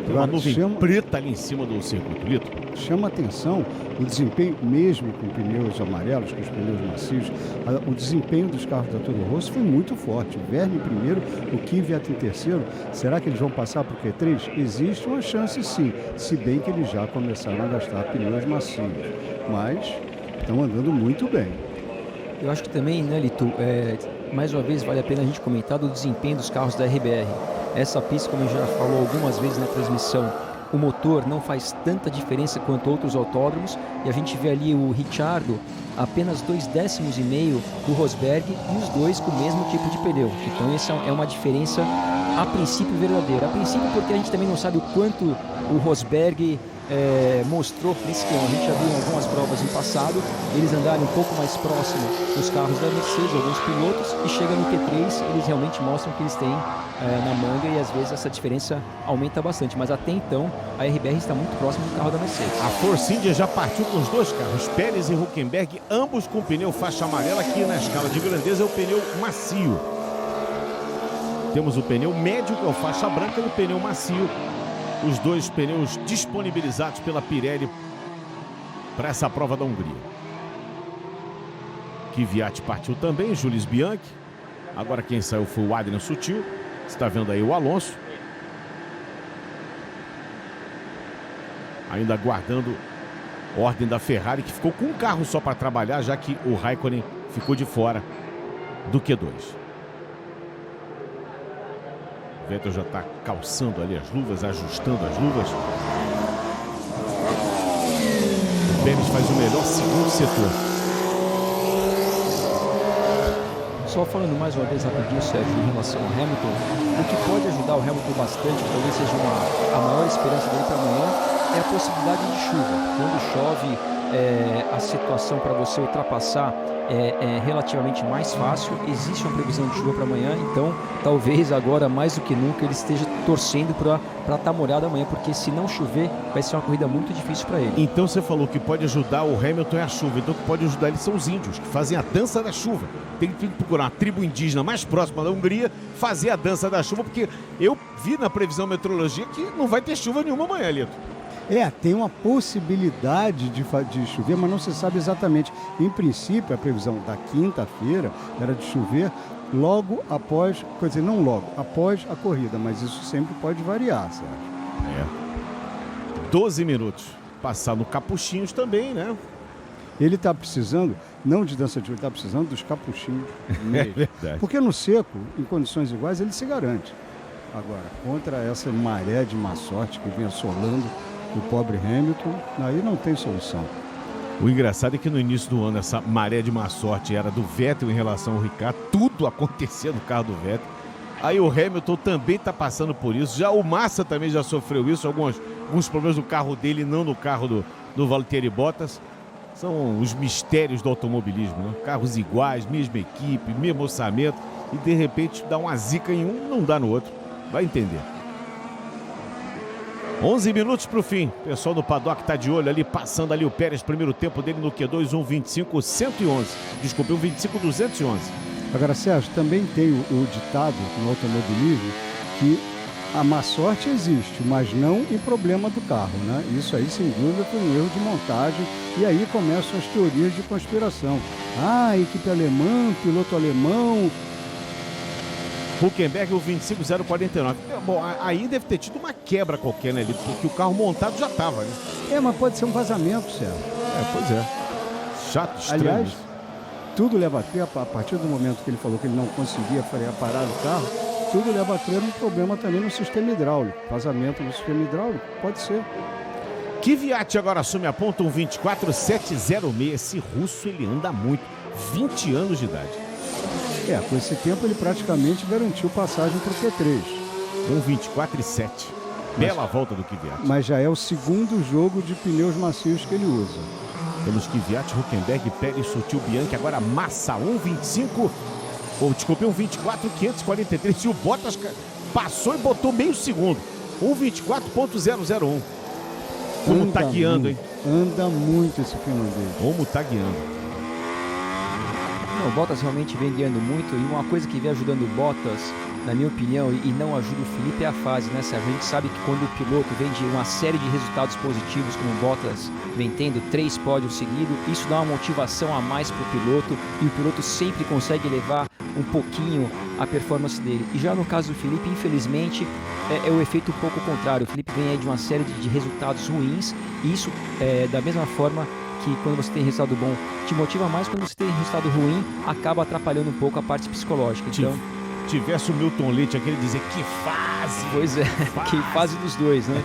Tem uma nuvem preta ali em cima do circuito, Lito. Chama atenção o desempenho, mesmo com pneus amarelos, com os pneus macios, o desempenho dos carros da Toro Rosso foi muito forte. O Verne em primeiro, o Kvyat em terceiro. Será que eles vão passar para o Q3? Existe uma chance sim, se bem que eles já começaram a gastar pneus macios. Mas estão andando muito bem. Eu acho que também, né, Lito, mais uma vez vale a pena a gente comentar do desempenho dos carros da RBR. essa pista, como a gente já falou algumas vezes na transmissão, o motor não faz tanta diferença quanto outros autódromos, e a gente vê ali o Ricciardo apenas 2,5 décimos do Rosberg, e os dois com o mesmo tipo de pneu. Então essa é uma diferença a princípio verdadeira. A princípio porque a gente também não sabe o quanto o Rosberg mostrou nesse ano. A gente já viu em algumas provas no passado eles andarem um pouco mais próximo dos carros da Mercedes, alguns pilotos, e chega no Q3 eles realmente mostram que eles têm na manga, e às vezes essa diferença aumenta bastante, mas até então a RBR está muito próxima do carro da Mercedes. A Force India já partiu com os dois carros, Pérez e Hülkenberg, ambos com pneu faixa amarela, que na escala de grandeza é o pneu macio. Temos o pneu médio, que é o faixa branca, e o pneu macio. Os dois pneus disponibilizados pela Pirelli para essa prova da Hungria. Kvyat partiu também, Jules Bianchi. Agora quem saiu foi o Adrian Sutil. Você está vendo aí o Alonso. Ainda aguardando ordem da Ferrari, que ficou com um carro só para trabalhar, já que o Raikkonen ficou de fora do Q2. O Vettel já está calçando ali as luvas, ajustando as luvas. O Pérez faz o melhor segundo setor. Só falando mais uma vez rapidinho, Sérgio, em relação ao Hamilton, o que pode ajudar o Hamilton bastante, talvez seja a maior esperança dele para amanhã, é a possibilidade de chuva. Quando chove, a situação para você ultrapassar é relativamente mais fácil. Existe uma previsão de chuva para amanhã, então talvez agora mais do que nunca ele esteja torcendo para estar molhado amanhã, porque se não chover vai ser uma corrida muito difícil para ele. Então você falou que pode ajudar o Hamilton é a chuva, então o que pode ajudar eles são os índios, que fazem a dança da chuva. Tem que procurar uma tribo indígena mais próxima da Hungria, fazer a dança da chuva, porque eu vi na previsão meteorologia que não vai ter chuva nenhuma amanhã, Lito. Tem uma possibilidade de chover, mas não se sabe exatamente. Em princípio, a previsão da quinta-feira era de chover logo após, quer dizer, não logo, após a corrida, mas isso sempre pode variar, Sérgio. 12 minutos. Passar no Capuchinhos também, né? Ele está precisando, não de dança de chuva, ele está precisando dos capuchinhos mesmo. É verdade. Porque no seco, em condições iguais, ele se garante. Agora, contra essa maré de má sorte que vem assolando o pobre Hamilton, aí não tem solução. O engraçado é que no início do ano essa maré de má sorte era do Vettel em relação ao Ricciardo, tudo acontecia no carro do Vettel. Aí o Hamilton também está passando por isso, já o Massa também já sofreu isso, alguns problemas no carro dele, não no carro do Valtteri Bottas. São os mistérios do automobilismo, né? Carros iguais, mesma equipe, mesmo orçamento, e de repente dá uma zica em um, não dá no outro. Vai entender. 11 minutos para o fim. O pessoal do paddock está de olho ali, passando ali o Pérez, primeiro tempo dele no Q2, 1:25.111. Desculpe, 1:25.211. Agora, Sérgio, também tem o ditado no automobilismo que a má sorte existe, mas não em problema do carro, né? Isso aí, sem dúvida, foi um erro de montagem, e aí começam as teorias de conspiração. Equipe alemã, piloto alemão. Hülkenberg, o 25.049. Bom, aí deve ter tido uma quebra qualquer, né, Lito? Porque o carro montado já estava, né? Mas pode ser um vazamento, Sérgio. Pois é. Chato, estranho. Aliás, tudo leva a crer, a partir do momento que ele falou que ele não conseguia parar o carro, tudo leva a crer um problema também no sistema hidráulico. Vazamento no sistema hidráulico, pode ser. Kvyat agora assume a ponta, 1:24.706. Esse russo, ele anda muito. 20 anos de idade. Com esse tempo ele praticamente garantiu passagem para o Q3. 1:24.7. Bela volta do Kvyat. Mas já é o segundo jogo de pneus macios que ele usa. Temos Kvyat, Hülkenberg, Pérez, Sutil, Bianchi. Agora Massa, 1:24.543. E o Bottas passou e botou meio segundo. 1:24.001. Como tá guiando, hein? Anda muito esse finlandês. Como tá guiando. O Bottas realmente vem guiando muito, e uma coisa que vem ajudando o Bottas, na minha opinião, e não ajuda o Felipe, é a fase, né, Sérgio? A gente sabe que quando o piloto vem de uma série de resultados positivos, como o Bottas vem tendo 3 pódios seguidos, isso dá uma motivação a mais para o piloto, e o piloto sempre consegue elevar um pouquinho a performance dele. E já no caso do Felipe, infelizmente, é o efeito um pouco contrário. O Felipe vem aí de uma série de resultados ruins, e isso, da mesma forma que quando você tem resultado bom te motiva mais, quando você tem resultado ruim acaba atrapalhando um pouco a parte psicológica. Então tivesse o Milton Leite, aquele dizer que fase. Pois é, que fase dos dois, né?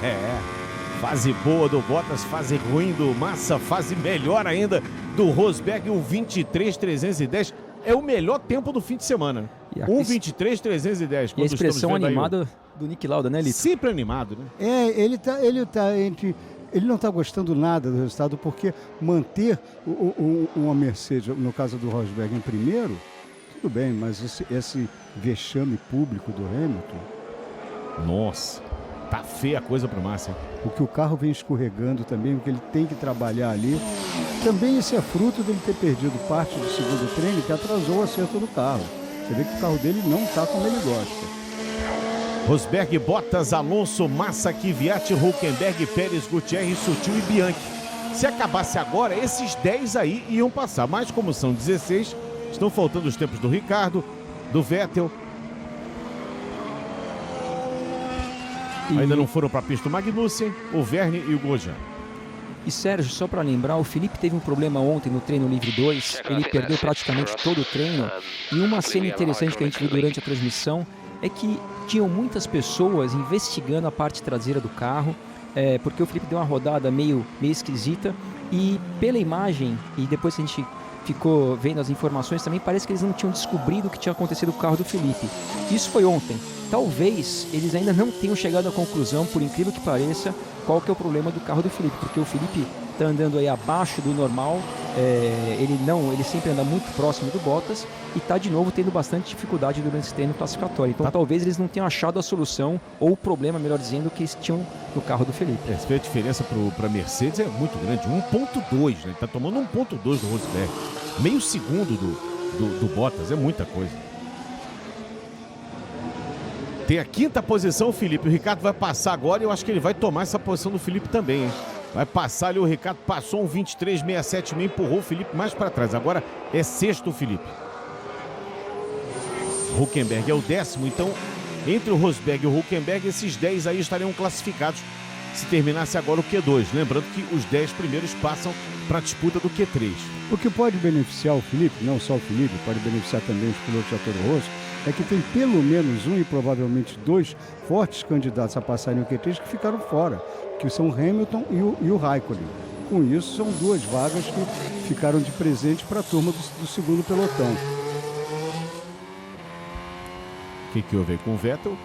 Fase boa do Bottas, fase ruim do Massa, fase melhor ainda do Rosberg, o 23.310. É o melhor tempo do fim de semana. 1:23.310. E a expressão animada do Niki Lauda, né, Lito? Sempre animado, né? Ele não está gostando nada do resultado, porque manter uma Mercedes, no caso do Rosberg, em primeiro, tudo bem, mas esse vexame público do Hamilton... Nossa, tá feia a coisa pro Massa. Porque o carro vem escorregando também, porque ele tem que trabalhar ali. Também isso é fruto dele ter perdido parte do segundo treino, que atrasou o acerto do carro. Você vê que o carro dele não está como ele gosta. Rosberg, Bottas, Alonso, Massa, Kvyat, Hülkenberg, Pérez, Gutierrez, Sutil e Bianchi. Se acabasse agora, esses 10 aí iam passar. Mas como são 16, estão faltando os tempos do Ricardo, do Vettel. Ainda não foram para a pista o Magnussen, o Verne e o Grosjean. E Sérgio, só para lembrar, o Felipe teve um problema ontem no treino livre 2. Ele perdeu praticamente todo o treino. E uma cena interessante que a gente viu durante a transmissão é que tinham muitas pessoas investigando a parte traseira do carro, porque o Felipe deu uma rodada meio esquisita. E pela imagem, e depois que a gente ficou vendo as informações também, parece que eles não tinham descobrido o que tinha acontecido com o carro do Felipe. Isso foi ontem. Talvez eles ainda não tenham chegado à conclusão, por incrível que pareça, qual que é o problema do carro do Felipe, porque o Felipe está andando aí abaixo do normal, ele sempre anda muito próximo do Bottas e está de novo tendo bastante dificuldade durante esse treino classificatório. Então talvez eles não tenham achado a solução ou o problema, melhor dizendo, que eles tinham no carro do Felipe. Você vê a diferença para a Mercedes é muito grande, 1.2, né? Ele está tomando 1.2 do Rosberg, meio segundo do Bottas, é muita coisa. Tem a 5ª posição o Felipe, o Ricardo vai passar agora e eu acho que ele vai tomar essa posição do Felipe também, hein? Vai passar ali, o Ricardo passou um 23.67, empurrou o Felipe mais para trás, agora é 6º o Felipe. Hülkenberg é o 10º, então entre o Rosberg e o Hülkenberg, esses 10 aí estariam classificados se terminasse agora o Q2, lembrando que os 10 primeiros passam para a disputa do Q3. O que pode beneficiar o Felipe, não só o Felipe, pode beneficiar também os pilotos de Toro Rosso, é que tem pelo menos um e provavelmente 2 fortes candidatos a passarem o Q3 que ficaram fora, que são o Hamilton e o Raikkonen. Com isso, são 2 vagas que ficaram de presente para a turma do segundo pelotão. O que houve aí com o Vettel?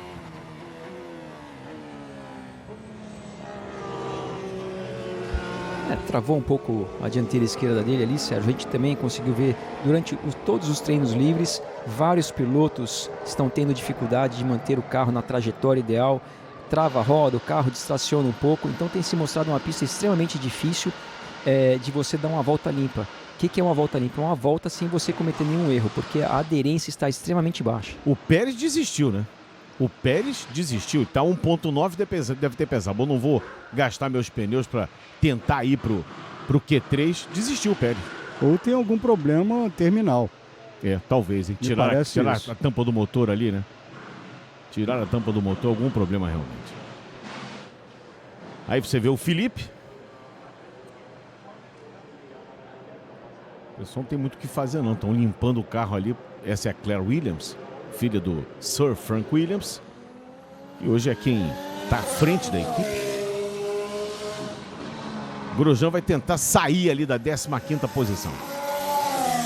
Travou um pouco a dianteira esquerda dele ali, Sérgio. A gente também conseguiu ver durante todos os treinos livres, vários pilotos estão tendo dificuldade de manter o carro na trajetória ideal, trava a roda, o carro distraciona um pouco, então tem se mostrado uma pista extremamente difícil de você dar uma volta limpa. O que é uma volta limpa? É uma volta sem você cometer nenhum erro, porque a aderência está extremamente baixa. O Pérez desistiu, né? O Pérez desistiu, tá 1.9, deve ter pesado. Bom, não vou gastar meus pneus para tentar ir pro Q3. Desistiu o Pérez. Ou tem algum problema terminal. Talvez, hein? Tirar a tampa do motor ali, né? Tirar a tampa do motor, algum problema realmente. Aí você vê o Felipe. O pessoal não tem muito o que fazer não, estão limpando o carro ali. Essa é a Claire Williams, filha do Sir Frank Williams, e hoje é quem está à frente da equipe. Grosjean vai tentar sair ali da 15ª posição.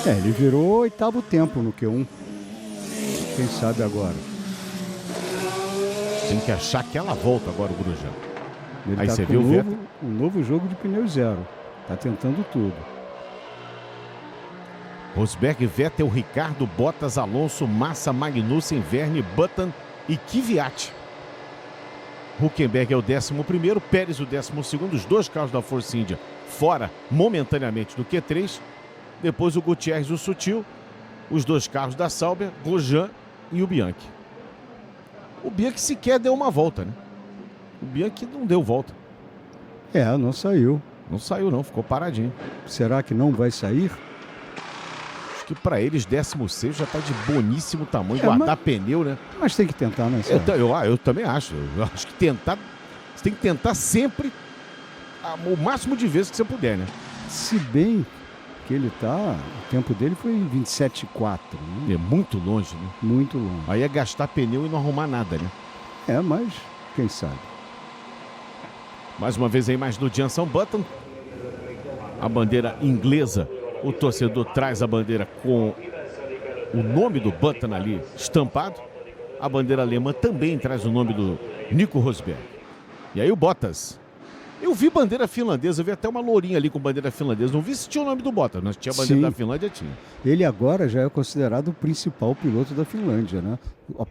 Ele virou 8º tempo no Q1. Quem sabe agora? Tem que achar aquela volta agora o Grosjean. Ele aí tá você com viu o Vettel? Um novo jogo de pneu zero. Tá tentando tudo. Rosberg, Vettel, Ricardo, Bottas, Alonso, Massa, Magnussen, Verne, Button e Kvyat. Hülkenberg é o 11º, Pérez o 12º, os 2 carros da Force India fora momentaneamente do Q3. Depois o Gutierrez e o Sutil, os 2 carros da Sauber, Grosjean e o Bianchi. O Bianchi sequer deu uma volta, né? O Bianchi não deu volta. Não saiu. Não saiu não, ficou paradinho. Será que não vai sair? Acho que para eles 16º já está de boníssimo tamanho, guardar pneu, né? Mas tem que tentar, né? Eu também acho. Eu acho que tentar, você tem que tentar sempre o máximo de vezes que você puder, né? Se bem que ele tá, o tempo dele foi 27,4, né? É muito longe, né? Muito longe. Aí é gastar pneu e não arrumar nada, né? É, mas quem sabe. Mais uma vez a imagem do Jenson Button. A bandeira inglesa. O torcedor traz a bandeira com o nome do Button ali estampado. A bandeira alemã também traz o nome do Nico Rosberg. E aí o Bottas. Eu vi bandeira finlandesa, eu vi até uma lourinha ali com bandeira finlandesa. Não vi se tinha o nome do Bottas, mas tinha a bandeira Sim. da Finlândia, tinha. Ele agora já é considerado o principal piloto da Finlândia, né?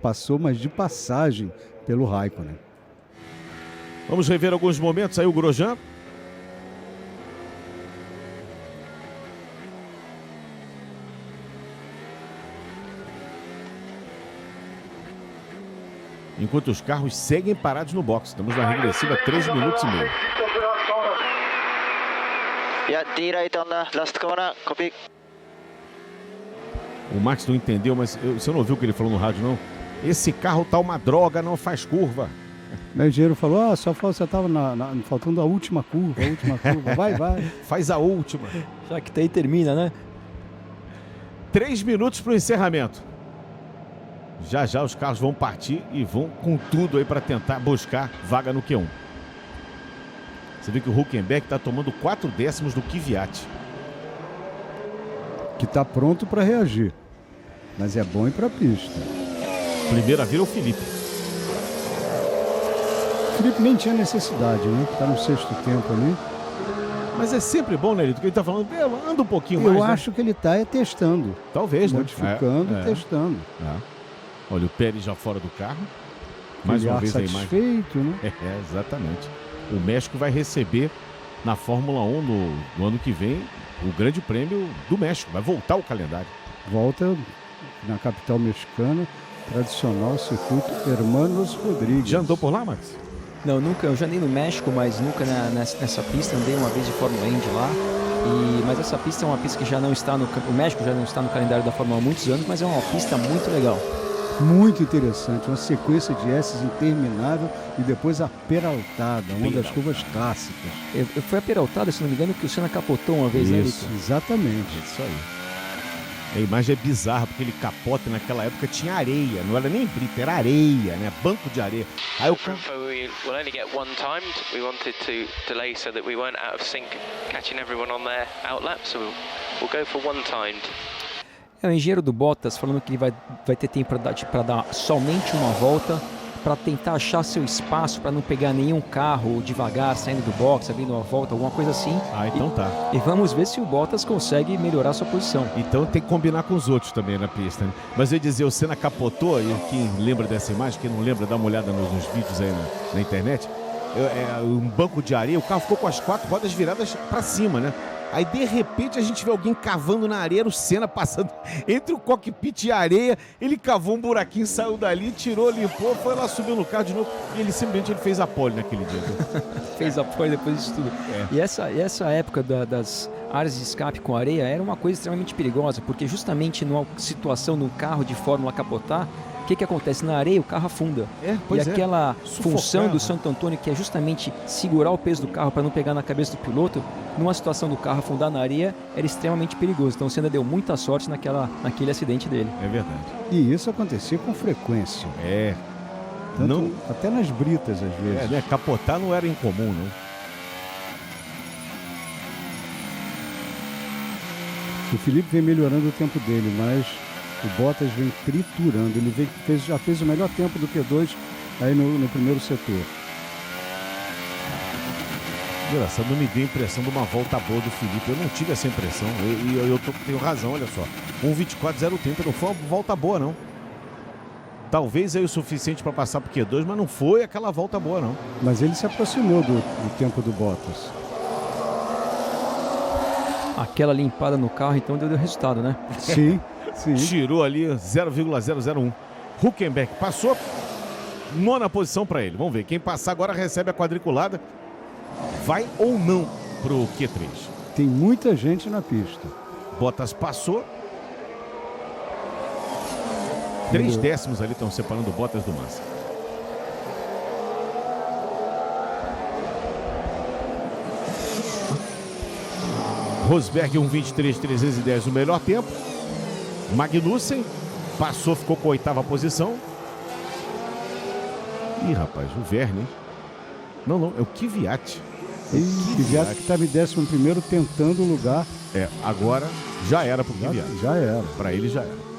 Passou, mas de passagem pelo Raikkonen. Vamos rever alguns momentos aí o Grosjean. Enquanto os carros seguem parados no box. Estamos na regressiva 3 minutos e meio. O Max não entendeu, mas você não ouviu o que ele falou no rádio, não? Esse carro tá uma droga, não faz curva. O engenheiro falou, só você estava faltando a última curva, vai. Faz a última. Já que daí termina, né? 3 minutos para o encerramento. Já já os carros vão partir e vão com tudo aí para tentar buscar vaga no Q1. Você vê que o Hülkenberg está tomando 4 décimos do Kvyat. Que está pronto para reagir. Mas é bom ir para a pista. Primeiro a vir é o Felipe. O Felipe nem tinha necessidade, né? Está no 6º tempo ali. Mas é sempre bom, né, Lito? Que ele está falando, anda um pouquinho mais. Eu acho que ele está testando. Talvez, modificando, né? testando. Olha o Pérez já fora do carro. Mais uma vez a imagem. Satisfeito, né? Exatamente. O México vai receber na Fórmula 1 no ano que vem o Grande Prêmio do México. Vai voltar o calendário. Volta na capital mexicana, tradicional circuito Hermanos Rodrigues. Já andou por lá, Max? Não, nunca. Eu já andei no México, mas nunca nessa pista. Andei uma vez de Fórmula Indy lá. Mas essa pista é uma pista que já não está o México já não está no calendário da Fórmula 1 há muitos anos, mas é uma pista muito legal. Muito interessante, uma sequência de S's interminável e depois a peraltada, uma das curvas clássicas. Foi a peraltada, se não me engano, que o Senna capotou uma vez, Isso, exatamente. Isso aí. A imagem é bizarra, porque ele capota naquela época, tinha areia, não era nem brita, era areia, né? Banco de areia. Aí o carro... We will only get one timed. We wanted to delay so that we weren't out of sync, catching everyone on their outlap, so we'll go for one timed. É o engenheiro do Bottas falando que ele vai ter tempo para dar somente uma volta, para tentar achar seu espaço, para não pegar nenhum carro devagar, saindo do box, abrindo uma volta, alguma coisa assim. Então tá. E vamos ver se o Bottas consegue melhorar sua posição. Então tem que combinar com os outros também na pista, né? Mas eu ia dizer, o Senna capotou, e quem lembra dessa imagem, quem não lembra, dá uma olhada nos vídeos aí na internet. Um banco de areia, o carro ficou com as 4 rodas viradas para cima, né? Aí, de repente, a gente vê alguém cavando na areia, o Senna passando entre o cockpit e a areia. Ele cavou um buraquinho, saiu dali, tirou, limpou, foi lá, subiu no carro de novo. E ele simplesmente fez a pole naquele dia. Fez a pole depois disso tudo. E essa época das áreas de escape com areia era uma coisa extremamente perigosa, porque justamente numa situação no carro de Fórmula capotar, o que acontece? Na areia o carro afunda. E aquela função do Santo Antônio, que é justamente segurar o peso do carro para não pegar na cabeça do piloto, numa situação do carro afundar na areia, era extremamente perigoso. Então o Senna deu muita sorte naquele acidente dele. É verdade. E isso acontecia com frequência. Até nas britas, às vezes. Né? Capotar não era incomum, não. O Felipe vem melhorando o tempo dele, mas o Bottas vem triturando. Ele já fez o melhor tempo do Q2 aí no primeiro setor. Engraçado, não me deu a impressão de uma volta boa do Felipe. Eu não tive essa impressão. E eu tenho razão, olha só. 1:24.030 não foi uma volta boa, não. Talvez aí o suficiente para passar pro Q2, mas não foi aquela volta boa, não. Mas ele se aproximou do tempo do Bottas. Aquela limpada no carro, então, deu resultado, né? Sim. Tirou ali 0,001. Hülkenberg passou, 9ª posição para ele. Vamos ver, quem passar agora recebe a quadriculada. Vai ou não pro Q3. Tem muita gente na pista. Bottas passou. 3 décimos ali estão separando o Bottas do Massa. Rosberg 1:23.310 o melhor tempo. Magnussen passou, ficou com a 8ª posição. Ih, rapaz, o Verne, hein? Não, é o Kvyat. O Kvyat que estava em 11º tentando o lugar. Agora já era pro Kvyat. Já era. Para ele já era.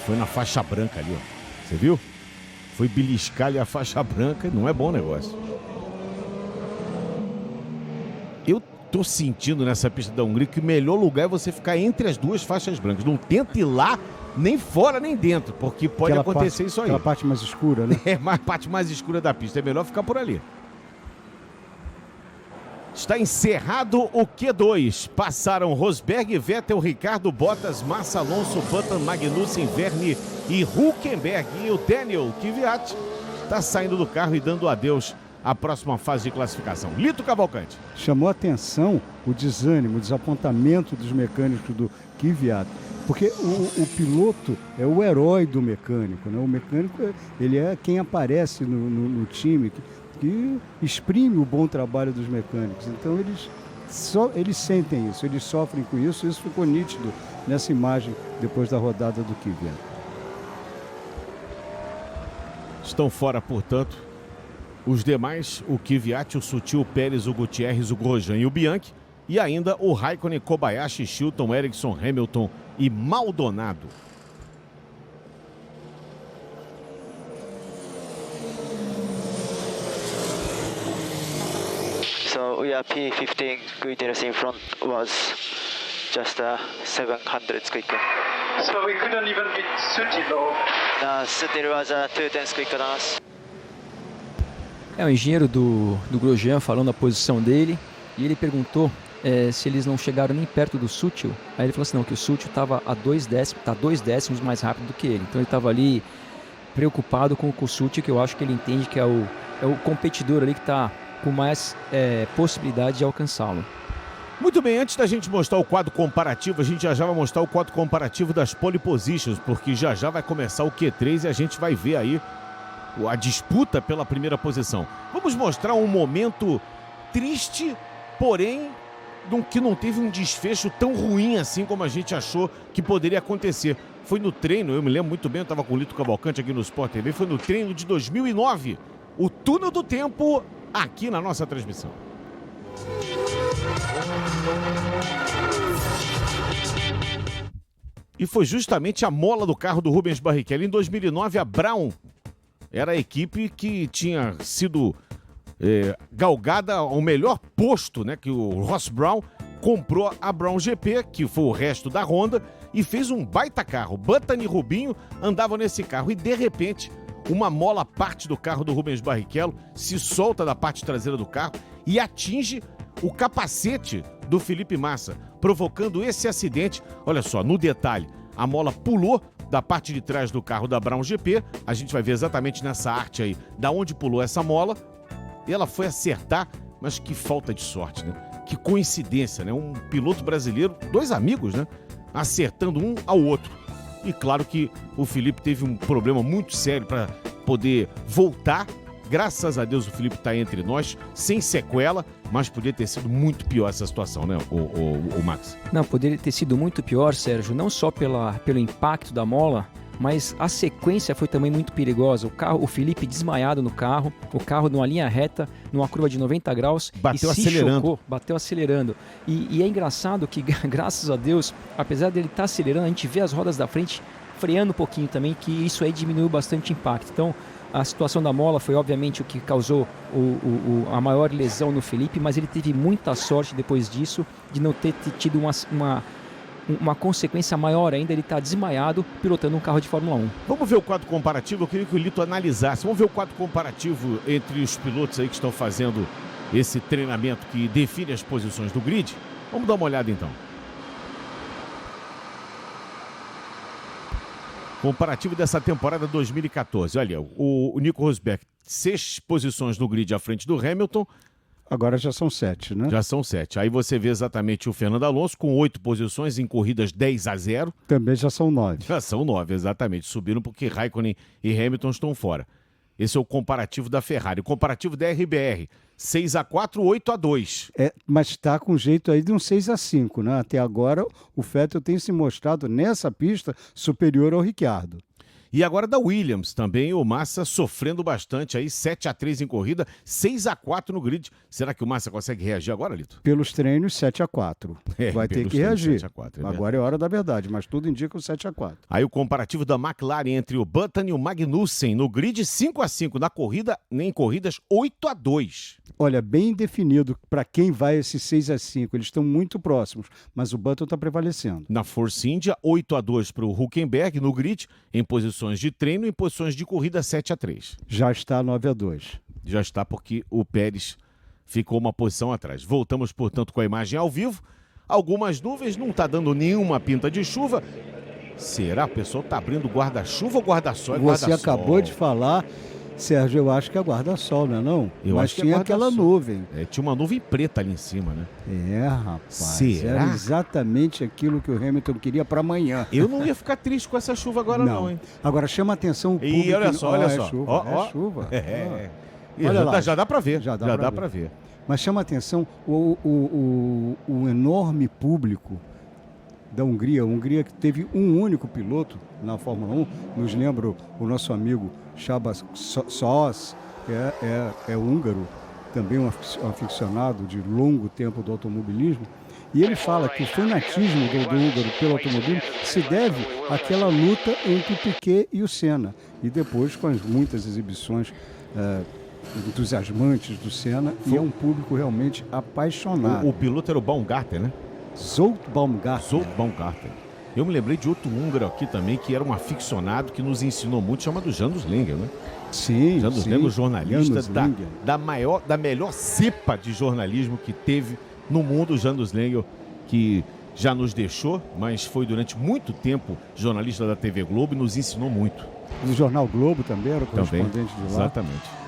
Foi na faixa branca ali, ó. Você viu? Foi beliscar ali a faixa branca e não é bom negócio. Eu tô sentindo nessa pista da Hungria que o melhor lugar é você ficar entre as duas faixas brancas. Não tenta ir lá, nem fora, nem dentro, porque pode acontecer isso aí. Aquela parte mais escura, né? É a parte mais escura da pista. É melhor ficar por ali. Está encerrado o Q2. Passaram Rosberg, Vettel, Ricardo, Bottas, Massa, Alonso, Button, Magnussen, Verne e Hülkenberg. E o Daniel Kvyat está saindo do carro e dando adeus à próxima fase de classificação. Lito Cavalcante. Chamou a atenção o desânimo, o desapontamento dos mecânicos do Kvyat. Porque o piloto é o herói do mecânico, né? O mecânico ele é quem aparece no time, que exprime o bom trabalho dos mecânicos. Então eles sentem isso, eles sofrem com isso. Isso ficou nítido nessa imagem depois da rodada do Kvyat. Estão fora, portanto, os demais, o Kvyat, o Sutil, o Pérez, o Gutierrez, o Grosjean e o Bianchi, e ainda o Raikkonen, Kobayashi, Chilton, Ericsson, Hamilton e Maldonado. So we are P15, Gutierrez in front was just 700 quicker. So we couldn't even beat Sutil though? Sutil was 2 tenths quicker than us. É o engenheiro do Grosjean falando a posição dele, e ele perguntou se eles não chegaram nem perto do Sutil. Aí ele falou assim, não, que o Sutil estava a 2 décimos mais rápido do que ele. Então ele estava ali preocupado com o Sutil, que eu acho que ele entende que é o competidor ali que está com mais possibilidade de alcançá-lo. Muito bem, antes da gente mostrar o quadro comparativo, a gente já vai mostrar o quadro comparativo das pole positions, porque já vai começar o Q3 e a gente vai ver aí a disputa pela primeira posição. Vamos mostrar um momento triste, porém que não teve um desfecho tão ruim assim como a gente achou que poderia acontecer. Foi no treino, eu me lembro muito bem, eu estava com o Lito Cavalcante aqui no Sport TV, foi no treino de 2009, o túnel do tempo aqui na nossa transmissão. E foi justamente a mola do carro do Rubens Barrichello. Em 2009, a Brown era a equipe que tinha sido galgada ao melhor posto, né? Que o Ross Brown comprou a Brown GP, que foi o resto da Honda, e fez um baita carro. Button e Rubinho andavam nesse carro e, de repente, uma mola parte do carro do Rubens Barrichello, se solta da parte traseira do carro e atinge o capacete do Felipe Massa, provocando esse acidente. Olha só, no detalhe, a mola pulou da parte de trás do carro da Brown GP, a gente vai ver exatamente nessa arte aí, da onde pulou essa mola, e ela foi acertar, mas que falta de sorte, né? Que coincidência, né? Um piloto brasileiro, dois amigos, né? Acertando um ao outro. E claro que o Felipe teve um problema muito sério para poder voltar. Graças a Deus o Felipe está entre nós, sem sequela, mas poderia ter sido muito pior essa situação, né, o Max? Não, poderia ter sido muito pior, Sérgio, não só pelo impacto da mola, mas a sequência foi também muito perigosa. O Felipe desmaiado no carro, o carro numa linha reta, numa curva de 90 graus, bateu acelerando. Bateu acelerando. E é engraçado que, graças a Deus, apesar dele estar acelerando, a gente vê as rodas da frente freando um pouquinho também, que isso aí diminuiu bastante o impacto. Então, a situação da mola foi obviamente o que causou a maior lesão no Felipe, mas ele teve muita sorte depois disso de não ter tido uma consequência maior ainda. Ele está desmaiado pilotando um carro de Fórmula 1. Vamos ver o quadro comparativo. Eu queria que o Lito analisasse. Vamos ver o quadro comparativo entre os pilotos aí que estão fazendo esse treinamento que define as posições do grid. Vamos dar uma olhada então. Comparativo dessa temporada 2014. Olha, o Nico Rosberg, 6 posições no grid à frente do Hamilton. Agora já são 7, né? Já são 7. Aí você vê exatamente o Fernando Alonso com 8 posições em corridas 10-0. Também já são 9. Já são 9, exatamente. Subiram porque Raikkonen e Hamilton estão fora. Esse é o comparativo da Ferrari. O comparativo da RBR, 6-4, 8-2. Mas está com jeito aí de um 6-5, né? Até agora o Vettel tem se mostrado nessa pista superior ao Ricciardo. E agora da Williams, também o Massa sofrendo bastante aí, 7-3 em corrida, 6-4 no grid. Será que o Massa consegue reagir agora, Lito? Pelos treinos, 7-4. Vai ter que reagir. 7-4, agora é hora da verdade, mas tudo indica o 7-4. Aí o comparativo da McLaren entre o Button e o Magnussen no grid, 5-5. Na corrida, nem corridas, 8-2. Olha, bem definido para quem vai esse 6-5. Eles estão muito próximos, mas o Button está prevalecendo. Na Force India, 8-2 para o Hülkenberg no grid, em posições de treino e em posições de corrida 7-3. Já está 9-2. Já está porque o Pérez ficou uma posição atrás. Voltamos, portanto, com a imagem ao vivo. Algumas nuvens, não está dando nenhuma pinta de chuva. Será? O pessoal está abrindo guarda-chuva ou guarda-sol? Você acabou de falar, Sérgio, eu acho que é guarda-sol, não é não? Mas tinha aquela nuvem. Tinha uma nuvem preta ali em cima, né? Rapaz. Será? Era exatamente aquilo que o Hamilton queria para amanhã. Eu não ia ficar triste com essa chuva agora não, hein? Agora chama atenção o público. E olha só, olha só. É chuva. Olha lá. Já dá para ver. Já dá para ver. Mas chama atenção o enorme público da Hungria. A Hungria que teve um único piloto na Fórmula 1. Nos lembra o nosso amigo Csaba Sós, que é húngaro, também um aficionado de longo tempo do automobilismo. E ele fala que o fanatismo do húngaro pelo automobilismo se deve àquela luta entre o Piquet e o Senna. E depois com as muitas exibições entusiasmantes do Senna. E é um público realmente apaixonado. O piloto era o Baumgartner, né? Zolt Baumgartner. Eu me lembrei de outro húngaro aqui também, que era um aficionado que nos ensinou muito, chamado Janusz Lengel, né? Sim, Janusz Lengel, jornalista da melhor cepa de jornalismo que teve no mundo. Janusz Lengel, que já nos deixou, mas foi durante muito tempo jornalista da TV Globo e nos ensinou muito. No Jornal Globo também era o correspondente de lá. Exatamente.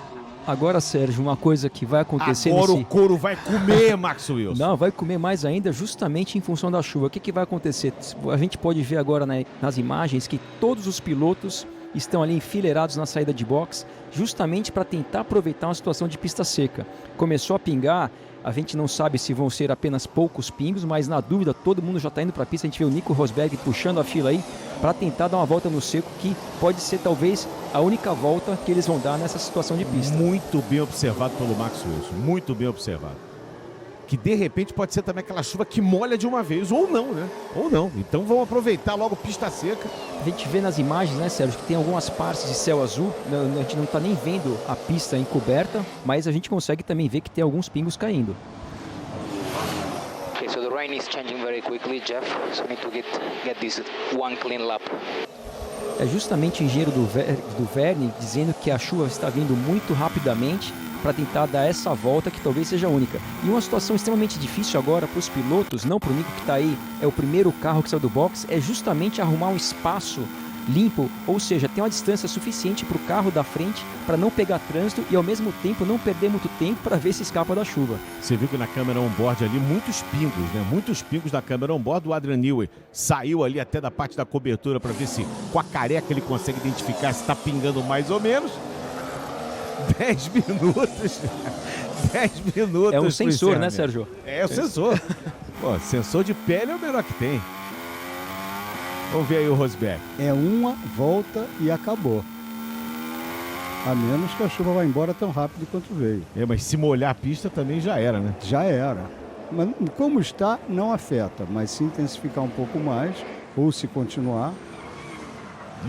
Agora, Sérgio, uma coisa que vai acontecer Agora o couro vai comer, Max Wilson. Não, vai comer mais ainda justamente em função da chuva. O que vai acontecer? A gente pode ver agora nas imagens que todos os pilotos estão ali enfileirados na saída de box justamente para tentar aproveitar uma situação de pista seca. Começou a pingar, a gente não sabe se vão ser apenas poucos pingos, mas na dúvida todo mundo já está indo para a pista. A gente vê o Nico Rosberg puxando a fila aí para tentar dar uma volta no seco, que pode ser talvez a única volta que eles vão dar nessa situação de pista. Muito bem observado pelo Max Wilson, muito bem observado. Que de repente pode ser também aquela chuva que molha de uma vez, ou não, né? Ou não. Então vamos aproveitar logo pista seca. A gente vê nas imagens, né, Sérgio, que tem algumas partes de céu azul. A gente não está nem vendo a pista encoberta, mas a gente consegue também ver que tem alguns pingos caindo. Okay, so the rain is changing very quickly, Jeff. So we need to get this one clean lap. É justamente o engenheiro do Verne dizendo que a chuva está vindo muito rapidamente para tentar dar essa volta que talvez seja única. E uma situação extremamente difícil agora para os pilotos, não para o Nico que está aí, é o primeiro carro que saiu do box, é justamente arrumar um espaço limpo, ou seja, tem uma distância suficiente para o carro da frente para não pegar trânsito e ao mesmo tempo não perder muito tempo para ver se escapa da chuva. Você viu que na câmera on-board ali, muitos pingos, né? Muitos pingos da câmera on-board. O Adrian Newey saiu ali até da parte da cobertura para ver se com a careca ele consegue identificar se está pingando mais ou menos. 10 minutos. 10 minutos. É um sensor, né, Sérgio? É o sensor. Pô, sensor de pele é o melhor que tem. Vamos ver aí o Rosberg. É uma volta e acabou. A menos que a chuva vá embora tão rápido quanto veio. Mas se molhar a pista também já era, né? Já era. Mas como está, não afeta. Mas se intensificar um pouco mais, ou se continuar...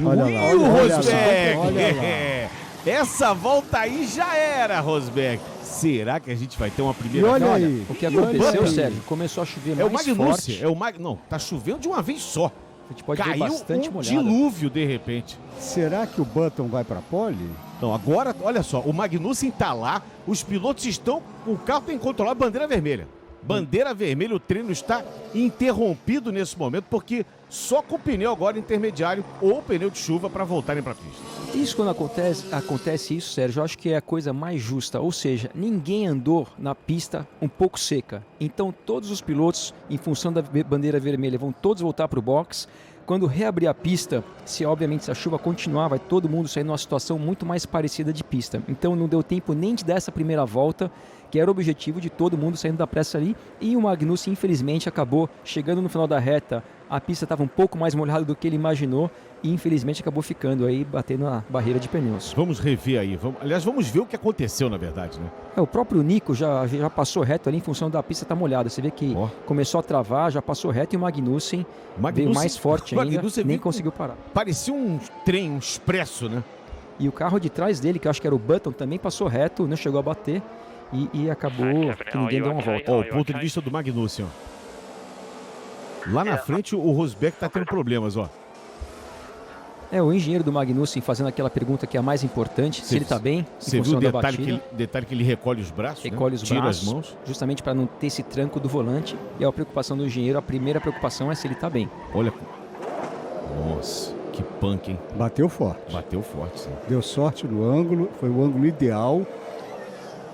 Olha lá, o Rosberg! Olha lá. Essa volta aí já era, Rosberg. Será que a gente vai ter uma primeira... E olha aí. O que aconteceu, Sérgio? Começou a chover mais forte. Não, tá chovendo de uma vez só. A gente pode ver Caiu bastante um molhada. dilúvio de repente. Será que o Button vai para a pole? Não, agora, olha só, o Magnussen tá lá, os pilotos estão, o carro tem que controlar a bandeira vermelha. Bandeira vermelha, o treino está interrompido nesse momento, porque só com o pneu agora intermediário ou pneu de chuva para voltarem para a pista. Isso quando acontece isso, Sérgio, eu acho que é a coisa mais justa. Ou seja, ninguém andou na pista um pouco seca. Então todos os pilotos, em função da bandeira vermelha, vão todos voltar para o box. quando reabrir a pista, se a chuva continuar, vai todo mundo sair numa situação muito mais parecida de pista. Então não deu tempo nem de dar essa primeira volta, que era o objetivo de todo mundo saindo da pressa ali, e o Magnussen infelizmente acabou chegando no final da reta, a pista estava um pouco mais molhada do que ele imaginou, e infelizmente acabou ficando aí, batendo na barreira de pneus. Vamos rever aí, aliás, vamos ver o que aconteceu na verdade, né? O próprio Nico já passou reto ali em função da pista estar molhada, você vê que começou a travar, já passou reto, e o Magnussen veio mais forte ainda, nem conseguiu parar. Parecia um trem, um expresso, né? E o carro de trás dele, que eu acho que era o Button, também passou reto, não chegou a bater. E acabou que ninguém deu uma volta. O ponto de vista do Magnussen, lá na frente o Rosberg está tendo problemas, o engenheiro do Magnussen fazendo aquela pergunta que é a mais importante, se ele está bem, você viu o detalhe que ele recolhe os braços, recolhe os tira braços, as mãos, justamente para não ter esse tranco do volante. E a preocupação do engenheiro, a primeira preocupação é se ele está bem. Olha, nossa, que punk, hein? Bateu forte. Bateu forte, sim. Deu sorte no ângulo, foi o ângulo ideal.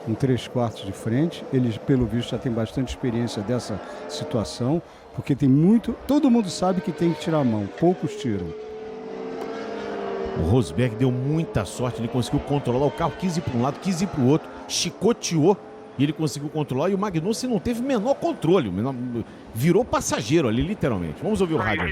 Com 3/4 de frente, eles pelo visto já tem bastante experiência dessa situação, porque tem muito, todo mundo sabe que tem que tirar a mão, poucos tiram. O Rosberg deu muita sorte, ele conseguiu controlar o carro, quis ir para um lado, quis ir para o outro, chicoteou e ele conseguiu controlar, e o Magnussen não teve o menor controle, virou passageiro ali, literalmente. Vamos ouvir o rádio.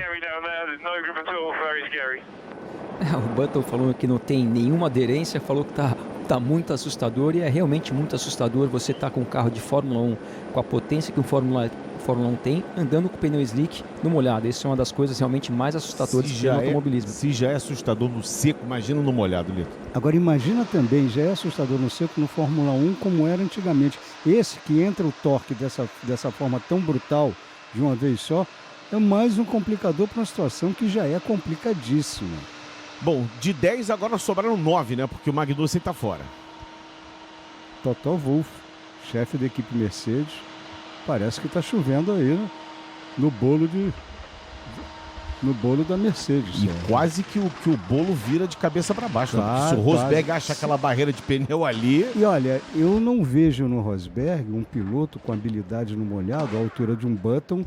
O Button falou que não tem nenhuma aderência, falou que tá muito assustador, e é realmente muito assustador você estar com um carro de Fórmula 1, com a potência que o Fórmula 1 tem, andando com o pneu slick no molhado. Isso é uma das coisas realmente mais assustadoras do automobilismo. Se já é assustador no seco, imagina no molhado, Lito. Agora imagina também, já é assustador no seco no Fórmula 1 como era antigamente. Esse que entra o torque dessa forma tão brutal, de uma vez só, é mais um complicador para uma situação que já é complicadíssima. Bom, de 10 agora sobraram 9, né? Porque o Magnussen está fora. Toto Wolff, chefe da equipe Mercedes, parece que está chovendo aí no bolo da Mercedes. E quase que o bolo vira de cabeça para baixo. Se o Rosberg acha aquela barreira de pneu ali... E olha, eu não vejo no Rosberg um piloto com habilidade no molhado à altura de um Button.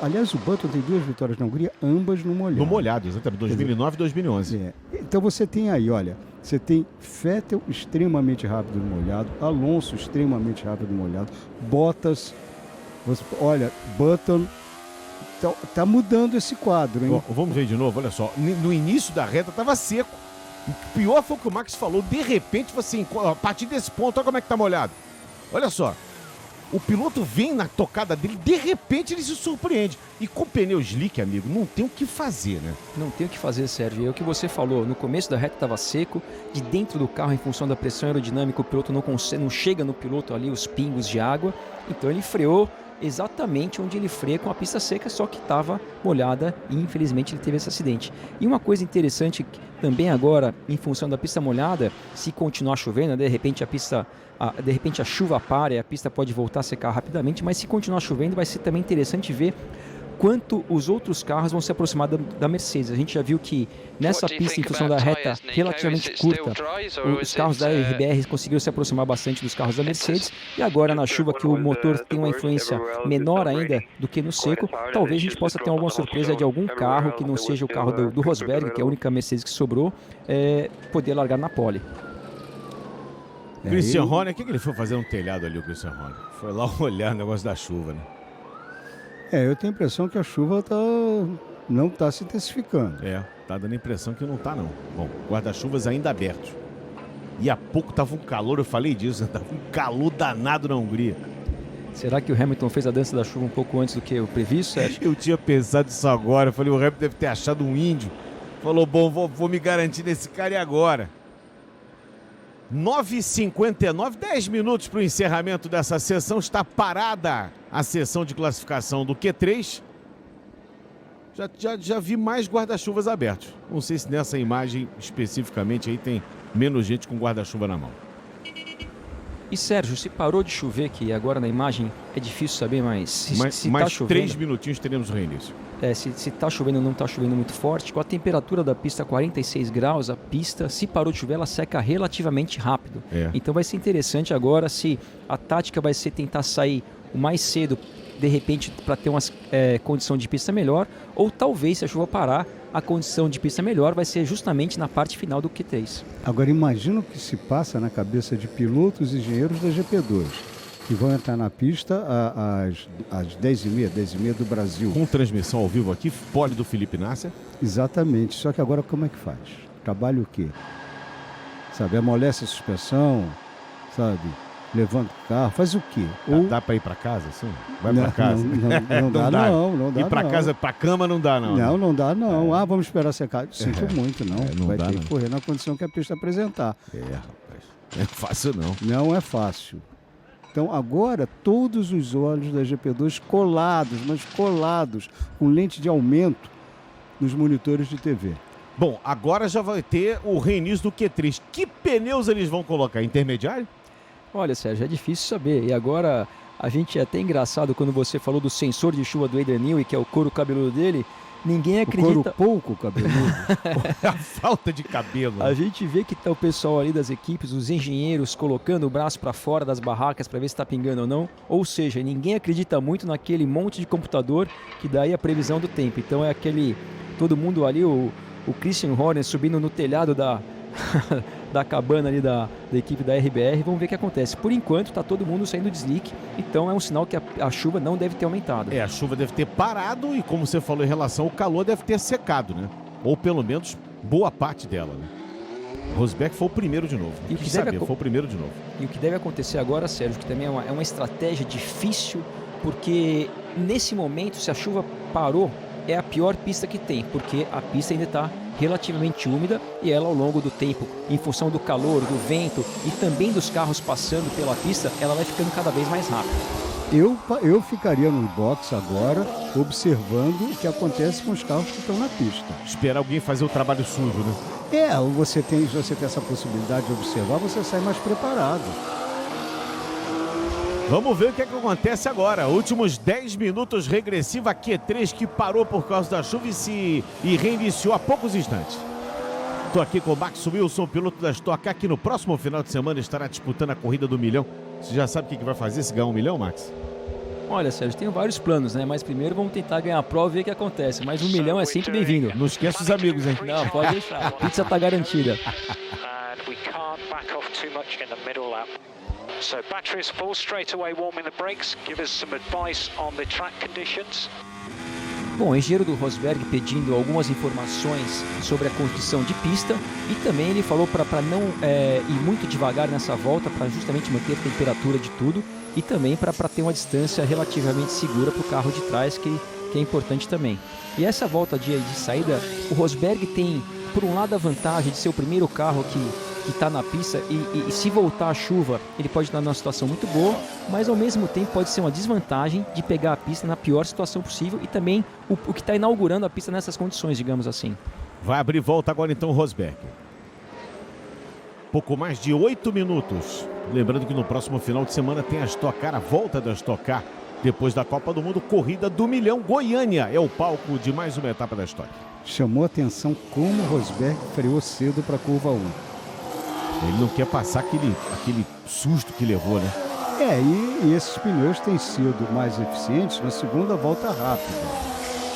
Aliás, o Button tem 2 vitórias na Hungria, ambas no molhado. No molhado, exatamente, 2009 e 2011. Então você tem aí, olha, você tem Vettel extremamente rápido no molhado, Alonso extremamente rápido no molhado, Bottas, olha, Button... Tá mudando esse quadro, hein? Vamos ver de novo, olha só. No início da reta estava seco. O pior foi o que o Max falou. De repente, assim, a partir desse ponto, olha como é que tá molhado. Olha só. O piloto vem na tocada dele, de repente ele se surpreende. E com pneu slick, amigo, não tem o que fazer, né? Não tem o que fazer, Sérgio. É o que você falou. No começo da reta estava seco. De dentro do carro, em função da pressão aerodinâmica, o piloto não chega no piloto ali os pingos de água. Então ele freou exatamente onde ele freia com a pista seca, só que estava molhada, e infelizmente ele teve esse acidente. E uma coisa interessante também agora, em função da pista molhada, se continuar chovendo, de repente a chuva para e a pista pode voltar a secar rapidamente, mas se continuar chovendo vai ser também interessante ver quanto os outros carros vão se aproximar da Mercedes. A gente já viu que nessa pista, em função da reta relativamente curta, os carros da RBR conseguiram se aproximar bastante dos carros da Mercedes, e agora na chuva, que o motor tem uma influência menor ainda do que no seco, talvez a gente possa ter alguma surpresa de algum carro que não seja o carro do Rosberg, que é a única Mercedes que sobrou, poder largar na pole. Christian Horner, o que ele foi fazer no telhado ali, o Christian Horner? Foi lá olhar o negócio da chuva, né? Eu tenho a impressão que a chuva não está se intensificando. Tá dando a impressão que não tá, não. Bom, guarda-chuvas ainda abertos. E há pouco tava um calor, eu falei disso, tava um calor danado na Hungria. Será que o Hamilton fez a dança da chuva um pouco antes do que o previsto, Sérgio? Eu tinha pensado isso agora, eu falei, o Hamilton deve ter achado um índio. Falou, bom, vou me garantir nesse cara e agora. 9h59, 10 minutos para o encerramento dessa sessão. Está parada a sessão de classificação do Q3. Já vi mais guarda-chuvas abertos. Não sei se nessa imagem especificamente aí tem menos gente com guarda-chuva na mão. E Sérgio, se parou de chover, que agora na imagem é difícil saber, mas se mais tá chovendo, 3 minutinhos teremos o reinício. Se está chovendo ou não está chovendo muito forte, com a temperatura da pista 46 graus, a pista, se parou de chover, ela seca relativamente rápido. Então vai ser interessante agora se a tática vai ser tentar sair o mais cedo de repente para ter uma condição de pista melhor, ou talvez se a chuva parar, a condição de pista melhor vai ser justamente na parte final do Q3. Agora imagina o que se passa na cabeça de pilotos e engenheiros da GP2, que vão entrar na pista às 10h30 do Brasil. Com transmissão ao vivo aqui, pole do Felipe Nasser. Exatamente, só que agora como é que faz? Trabalha o quê? Sabe, amolece a suspensão, sabe, levanta o carro, faz o quê? Dá para ir para casa, assim? Vai para casa? Não dá, não dá. Ir para casa, para cama não dá, não. Não dá, não. Vamos esperar secar. Sinto muito, não. Não vai dá, ter não. que correr na condição que a pista apresentar. Rapaz, não é fácil, não. Não é fácil. Então, agora, todos os olhos da GP2 colados, com lente de aumento nos monitores de TV. Bom, agora já vai ter o reinício do Q3. Que pneus eles vão colocar? Intermediário? Olha, Sérgio, é difícil saber. E agora, a gente é até engraçado quando você falou do sensor de chuva do Adrian Newey, que é o couro cabeludo dele. Ninguém acredita. O couro pouco cabeludo. A falta de cabelo. A gente vê que tá o pessoal ali das equipes, os engenheiros, colocando o braço para fora das barracas para ver se está pingando ou não. Ou seja, ninguém acredita muito naquele monte de computador que dá aí a previsão do tempo. Então é aquele... Todo mundo ali, o Christian Horner subindo no telhado da cabana ali da equipe da RBR. Vamos ver o que acontece. Por enquanto está todo mundo saindo de slick, então é um sinal que a chuva não deve ter aumentado. A chuva deve ter parado e, como você falou em relação ao calor, deve ter secado, né? Ou pelo menos boa parte dela, né? Rosberg foi o primeiro de novo. E foi o primeiro de novo. E o que deve acontecer agora, Sérgio, que também é uma estratégia difícil, porque nesse momento, se a chuva parou, é a pior pista que tem, porque a pista ainda está relativamente úmida e ela, ao longo do tempo, em função do calor, do vento e também dos carros passando pela pista, ela vai ficando cada vez mais rápida. Eu ficaria no box agora, observando o que acontece com os carros que estão na pista. Esperar alguém fazer o trabalho sujo, né? Você tem essa possibilidade de observar, você sai mais preparado. Vamos ver o que acontece agora. Últimos 10 minutos, regressiva Q3 que parou por causa da chuva e reiniciou há poucos instantes. Estou aqui com o Max Wilson, piloto da Stock Car, que no próximo final de semana estará disputando a corrida do milhão. Você já sabe o que vai fazer se ganhar $1 milhão, Max? Olha, Sérgio, tenho vários planos, né? Mas primeiro vamos tentar ganhar a prova e ver o que acontece. Mas $1 milhão é sempre bem-vindo. Não esqueça os amigos, hein? Não, pode deixar. A pizza tá garantida. So batteries full straight away, warming the brakes. Give us some advice on the track conditions. Bom, o engenheiro do Rosberg pedindo algumas informações sobre a condição de pista e também ele falou para não ir muito devagar nessa volta, para justamente manter a temperatura de tudo e também para ter uma distância relativamente segura para o carro de trás, que é importante também. E essa volta de saída, o Rosberg tem, por um lado, a vantagem de ser o primeiro carro que está na pista e se voltar a chuva, ele pode estar numa situação muito boa, mas ao mesmo tempo pode ser uma desvantagem de pegar a pista na pior situação possível e também o que está inaugurando a pista nessas condições, digamos assim. Vai abrir volta agora então o Rosberg. Pouco mais de 8 minutos. Lembrando que no próximo final de semana tem a Stock Car, a volta da Stock Car, depois da Copa do Mundo, corrida do milhão. Goiânia é o palco de mais uma etapa da Stock. Chamou a atenção como o Rosberg freou cedo para a curva 1. Ele não quer passar aquele susto que levou, né? E esses pneus têm sido mais eficientes na segunda volta rápida.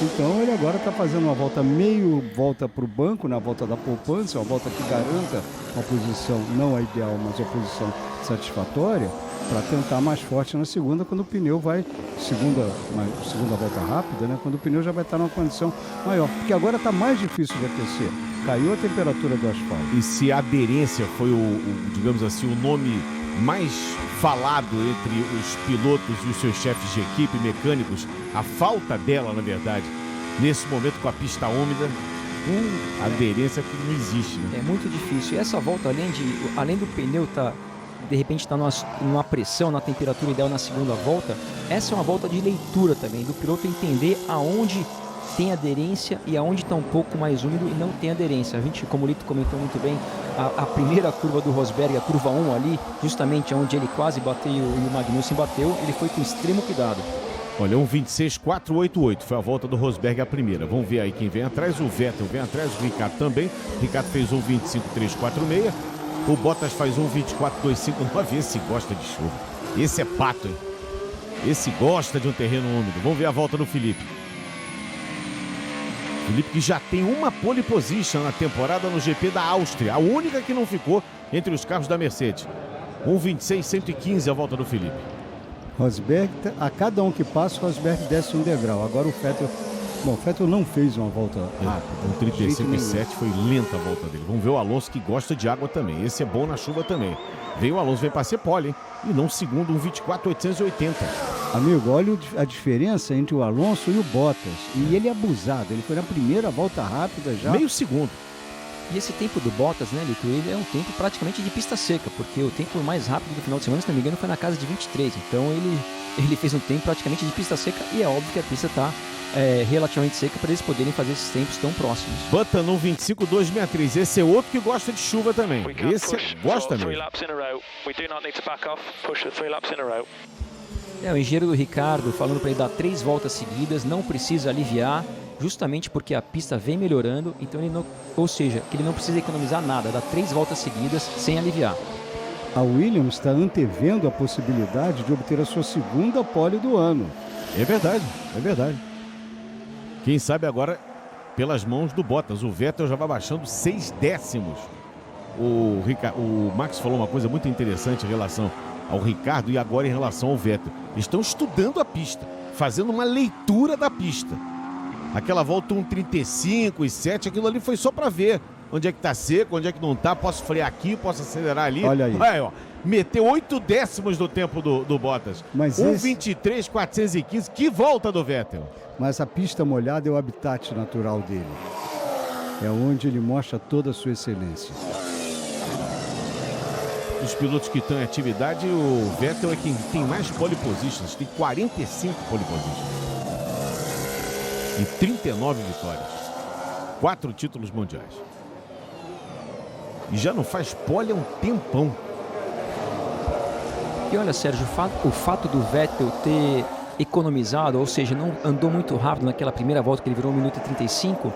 Então ele agora está fazendo uma volta volta para o banco, na volta da poupança, uma volta que garanta uma posição, não a ideal, mas uma posição satisfatória, para tentar mais forte na segunda, quando o pneu vai, segunda volta rápida, né? Quando o pneu já vai estar numa condição maior. Porque agora está mais difícil de aquecer. Caiu a temperatura do asfalto. E se a aderência foi digamos assim, o nome mais falado entre os pilotos e os seus chefes de equipe, mecânicos, a falta dela, na verdade, nesse momento com a pista úmida, aderência que não existe, né? É muito difícil. E essa volta, além do pneu de repente está numa pressão, na temperatura ideal na segunda volta, essa é uma volta de leitura também, do piloto entender aonde tem aderência e aonde está um pouco mais úmido e não tem aderência. A gente, como o Lito comentou muito bem, a primeira curva do Rosberg, a curva 1 ali, justamente onde ele quase bateu e o Magnussen bateu, ele foi com extremo cuidado. Olha, 1:26.488 foi a volta do Rosberg a primeira. Vamos ver aí quem vem atrás. O Vettel vem atrás, o Ricardo também. O Ricardo fez 1:25.346. O Bottas faz 1:24.259. Esse gosta de chuva. Esse é pato, hein? Esse gosta de um terreno úmido. Vamos ver a volta do Felipe. Felipe que já tem uma pole position na temporada no GP da Áustria. A única que não ficou entre os carros da Mercedes. 1:26.115 a volta do Felipe. Rosberg, a cada um que passa, o Rosberg desce um degrau. Agora o Vettel... Bom, o Vettel não fez uma volta rápida. Com 35,7 foi lenta a volta dele. Vamos ver o Alonso que gosta de água também. Esse é bom na chuva também. Veio o Alonso, vem para ser pole, hein? E não segundo, 1:24.880. Amigo, olha a diferença entre o Alonso e o Bottas. E ele é abusado. Ele foi na primeira volta rápida já. Meio segundo. E esse tempo do Bottas, né, Lito, ele é um tempo praticamente de pista seca, porque o tempo mais rápido do final de semana, se não me engano, foi na casa de 23. Então ele fez um tempo praticamente de pista seca e é óbvio que a pista está relativamente seca para eles poderem fazer esses tempos tão próximos. Button no 25.263. Esse é outro que gosta de chuva também. Esse gosta mesmo. O engenheiro do Ricardo falando para ele dar 3 voltas seguidas, não precisa aliviar, justamente porque a pista vem melhorando, então ele não, ou seja, que ele não precisa economizar nada, dá 3 voltas seguidas sem aliviar. A Williams está antevendo a possibilidade de obter a sua segunda pole do ano. É verdade, é verdade. Quem sabe agora pelas mãos do Bottas. O Vettel já vai baixando 6 décimos. O Max falou uma coisa muito interessante em relação ao Ricardo e agora em relação ao Vettel. Eles estão estudando a pista, fazendo uma leitura da pista. Aquela volta 1:35.7, aquilo ali foi só para ver onde é que tá seco, onde é que não tá, posso frear aqui, posso acelerar ali. Olha aí. Aí, ó, meteu 8 décimos do tempo do Bottas. 1:23.415, que volta do Vettel. Mas a pista molhada é o habitat natural dele. É onde ele mostra toda a sua excelência. Dos pilotos que estão em atividade, o Vettel é quem tem mais pole positions, tem 45 pole positions. E 39 vitórias. 4 títulos mundiais. E já não faz pole há um tempão. E olha, Sérgio, o fato do Vettel ter economizado, ou seja, não andou muito rápido naquela primeira volta que ele virou 1 minuto e 35,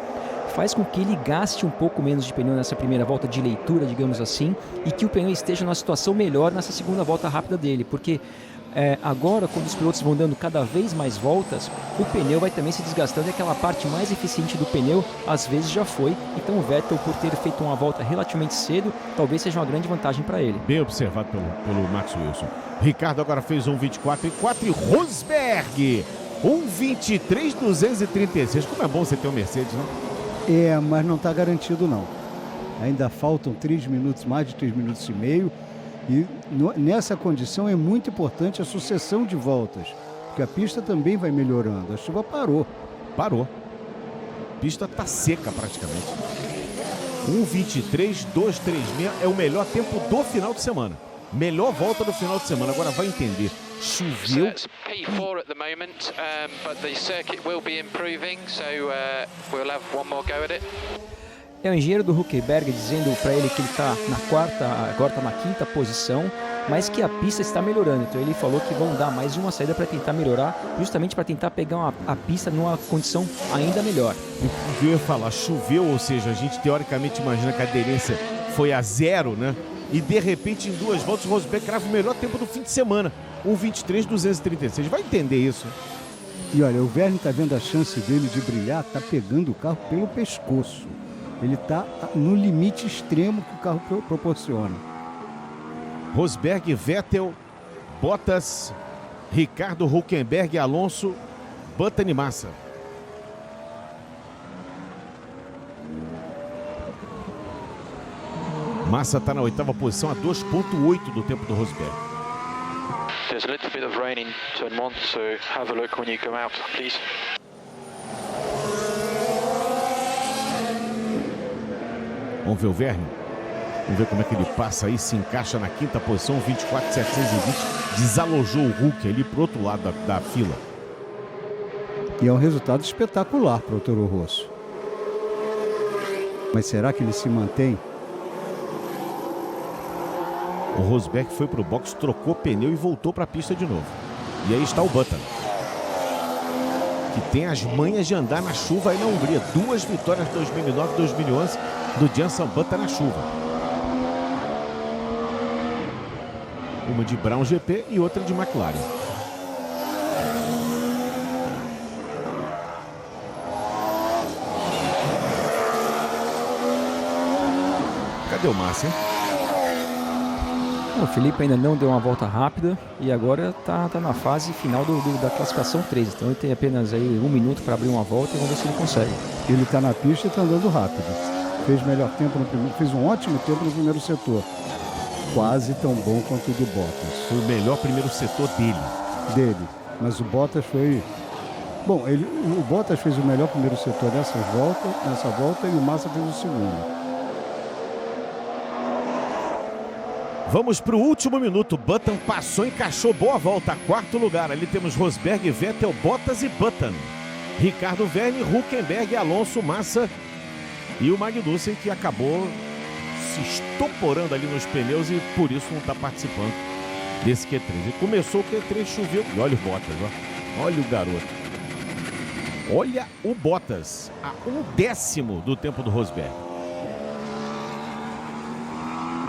faz com que ele gaste um pouco menos de pneu nessa primeira volta de leitura, digamos assim, e que o pneu esteja numa situação melhor nessa segunda volta rápida dele, porque agora, quando os pilotos vão dando cada vez mais voltas, o pneu vai também se desgastando e aquela parte mais eficiente do pneu, às vezes já foi. Então o Vettel, por ter feito uma volta relativamente cedo, talvez seja uma grande vantagem para ele. Bem observado pelo Max Wilson. Ricardo agora fez 1:24.4 e Rosberg 1:23.236. Como é bom você ter um Mercedes, né? Mas não está garantido não. Ainda faltam 3 minutos, mais de 3 minutos e meio. E nessa condição é muito importante a sucessão de voltas, porque a pista também vai melhorando. A chuva parou. Parou. A pista está seca praticamente. 1:23.236 é o melhor tempo do final de semana. Melhor volta do final de semana. Agora vai entender. Choveu. P4 at the moment, but the circuit will be improving, so we'll have one more go at it. É o engenheiro do Hülkenberg dizendo para ele que ele está na quarta, agora está na 5ª posição, mas que a pista está melhorando. Então ele falou que vão dar mais uma saída para tentar melhorar, justamente para tentar pegar a pista numa condição ainda melhor. O que eu ia falar, choveu, ou seja, a gente teoricamente imagina que a aderência foi a 0, né? E de repente em 2 voltas o Rosberg crava o melhor tempo do fim de semana, 1:23.236. Vai entender isso. E olha, o Vergne está vendo a chance dele de brilhar, está pegando o carro pelo pescoço. Ele está no limite extremo que o carro proporciona. Rosberg, Vettel, Bottas, Ricardo, Hülkenberg, Alonso, Button e Massa. Massa está na 8ª posição, a 2:8 do tempo do Rosberg. There's a little bit of rain in turn 1, so have a look when you come out, please. Vamos ver o Vergne. Vamos ver como é que ele passa aí, se encaixa na 5ª posição, 24.720. Desalojou o Hulk ali pro outro lado da fila. E é um resultado espetacular para o Toro Rosso. Mas será que ele se mantém? O Rosberg foi pro box, trocou pneu e voltou para a pista de novo. E aí está o Button, que tem as manhas de andar na chuva aí na Hungria. 2 vitórias 2009 e 2011 do Jenson Button na chuva. Uma de Brown GP e outra de McLaren. Cadê o Massa, hein? O Felipe ainda não deu uma volta rápida e agora tá na fase final da classificação 3. Então ele tem apenas aí 1 minuto para abrir uma volta e vamos ver se ele consegue. Ele está na pista e está andando rápido. Fez melhor tempo no primeiro, fez um ótimo tempo no primeiro setor. Quase tão bom quanto o do Bottas. Foi o melhor primeiro setor dele. Mas o Bottas foi... Bom, o Bottas fez o melhor primeiro setor nessa volta e o Massa fez o segundo. Vamos para o último minuto. Button passou, encaixou, boa volta. 4º lugar. Ali temos Rosberg, Vettel, Bottas e Button. Ricardo Verne, Hülkenberg, Alonso, Massa e o Magnussen, que acabou se estoporando ali nos pneus e por isso não está participando desse Q3. E começou o Q3, choveu. E olha o Bottas, ó. Olha o garoto. Olha o Bottas, a 1/10 do tempo do Rosberg.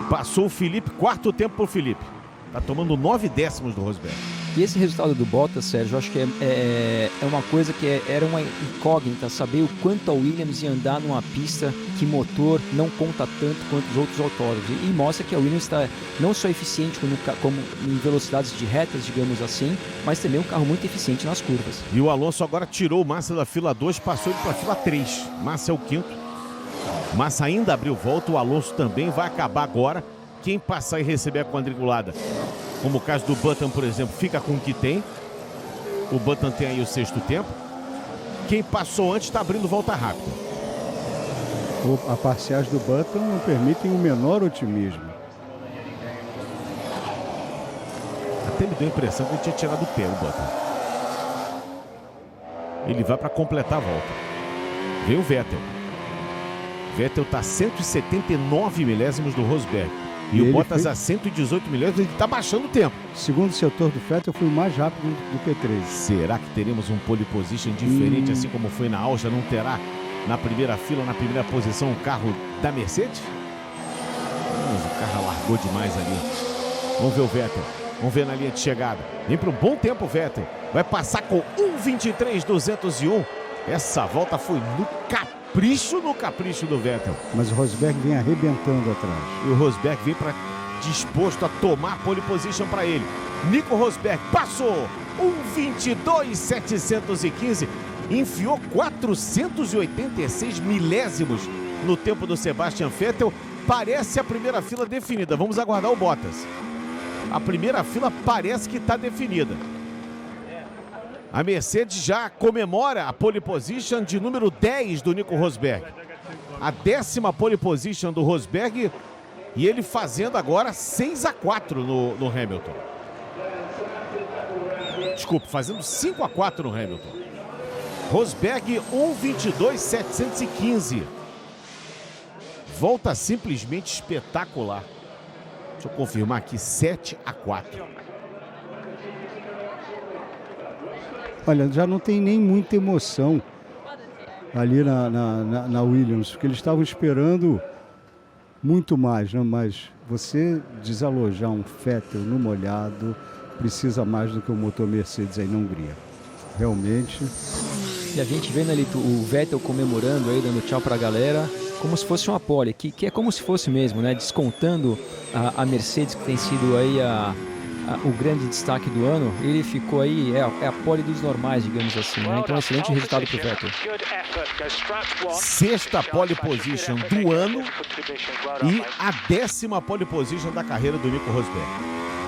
Passou o Felipe, 4º tempo pro Felipe. Tá tomando 9/10 do Rosberg. E esse resultado do Bottas, Sérgio, eu acho que é uma coisa que era uma incógnita, saber o quanto a Williams ia andar numa pista que motor não conta tanto quanto os outros autódromos. E mostra que a Williams está não só eficiente como em velocidades de retas, digamos assim, mas também um carro muito eficiente nas curvas. E o Alonso agora tirou o Massa da fila 2, passou ele para a fila 3. Massa é o 5º. Massa ainda abriu volta, o Alonso também vai acabar agora. Quem passar e receber a quadriculada, como o caso do Button, por exemplo, fica com o que tem. O Button tem aí o 6º tempo. Quem passou antes está abrindo volta rápida. As parciais do Button não permitem o menor otimismo. Até me deu a impressão que ele tinha tirado o pé, o Button. Ele vai para completar a volta. Vem o Vettel. Vettel está a 179 milésimos do Rosberg. E o Bottas a 118 milésimos, ele está baixando o tempo. Segundo setor do Vettel foi o mais rápido do Q3. Será que teremos um pole position diferente, assim como foi na Áustria? Não terá na primeira fila, na primeira posição, o carro da Mercedes? Mas o carro largou demais ali. Vamos ver o Vettel. Vamos ver na linha de chegada. Vem para um bom tempo o Vettel. Vai passar com 1:23.201. Essa volta foi no capricho do Vettel. Mas o Rosberg vem arrebentando atrás. E o Rosberg vem disposto a tomar a pole position para ele. Nico Rosberg passou 1:22.715. Enfiou 486 milésimos no tempo do Sebastian Vettel. Parece a primeira fila definida. Vamos aguardar o Bottas. A primeira fila parece que está definida. A Mercedes já comemora a pole position de número 10 do Nico Rosberg. A 10ª pole position do Rosberg e ele fazendo agora 6-4 no Hamilton. Desculpe, fazendo 5-4 no Hamilton. Rosberg 1:22.715. Volta simplesmente espetacular. Deixa eu confirmar aqui, 7-4. Olha, já não tem nem muita emoção ali na Williams, porque eles estavam esperando muito mais, né? Mas você desalojar um Vettel no molhado precisa mais do que o motor Mercedes aí na Hungria. Realmente. E a gente vendo ali o Vettel comemorando aí, dando tchau pra galera, como se fosse uma pole, que é como se fosse mesmo, né? Descontando a Mercedes, que tem sido aí o grande destaque do ano. Ele ficou aí, é a pole dos normais, digamos assim, né? Então, excelente resultado pro Vettel. 6ª pole position do ano e a 10ª pole position da carreira do Nico Rosberg.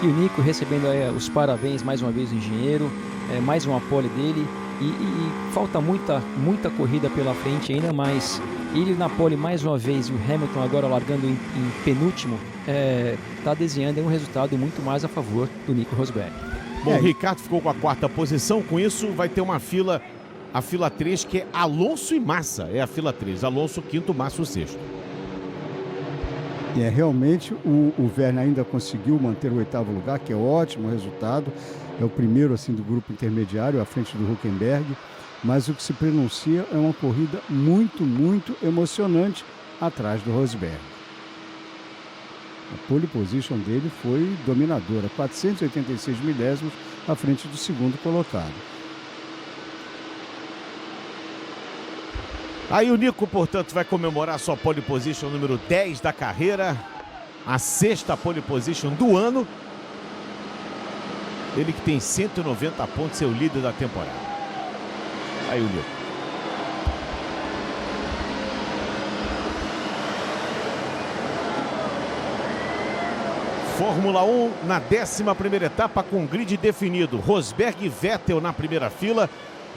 E o Nico recebendo aí os parabéns mais uma vez do engenheiro, mais uma pole dele. E falta muita corrida pela frente ainda, mas ele na pole mais uma vez e o Hamilton agora largando em penúltimo, está desenhando um resultado muito mais a favor do Nico Rosberg. Bom, o Ricardo ficou com a 4ª posição, com isso vai ter uma fila, a fila 3, que é Alonso e Massa, é a fila 3, Alonso 5º, Massa o 6º. Realmente o Verne ainda conseguiu manter o 8º lugar, que é ótimo resultado. É o primeiro assim do grupo intermediário, à frente do Hülkenberg. Mas o que se pronuncia é uma corrida muito emocionante atrás do Rosberg. A pole position dele foi dominadora, 486 milésimos à frente do segundo colocado. Aí o Nico, portanto, vai comemorar sua pole position número 10 da carreira, a 6ª pole position do ano. Ele que tem 190 pontos, é o líder da temporada. Aí o Nico. Fórmula 1 na 11ª etapa com grid definido. Rosberg e Vettel na primeira fila,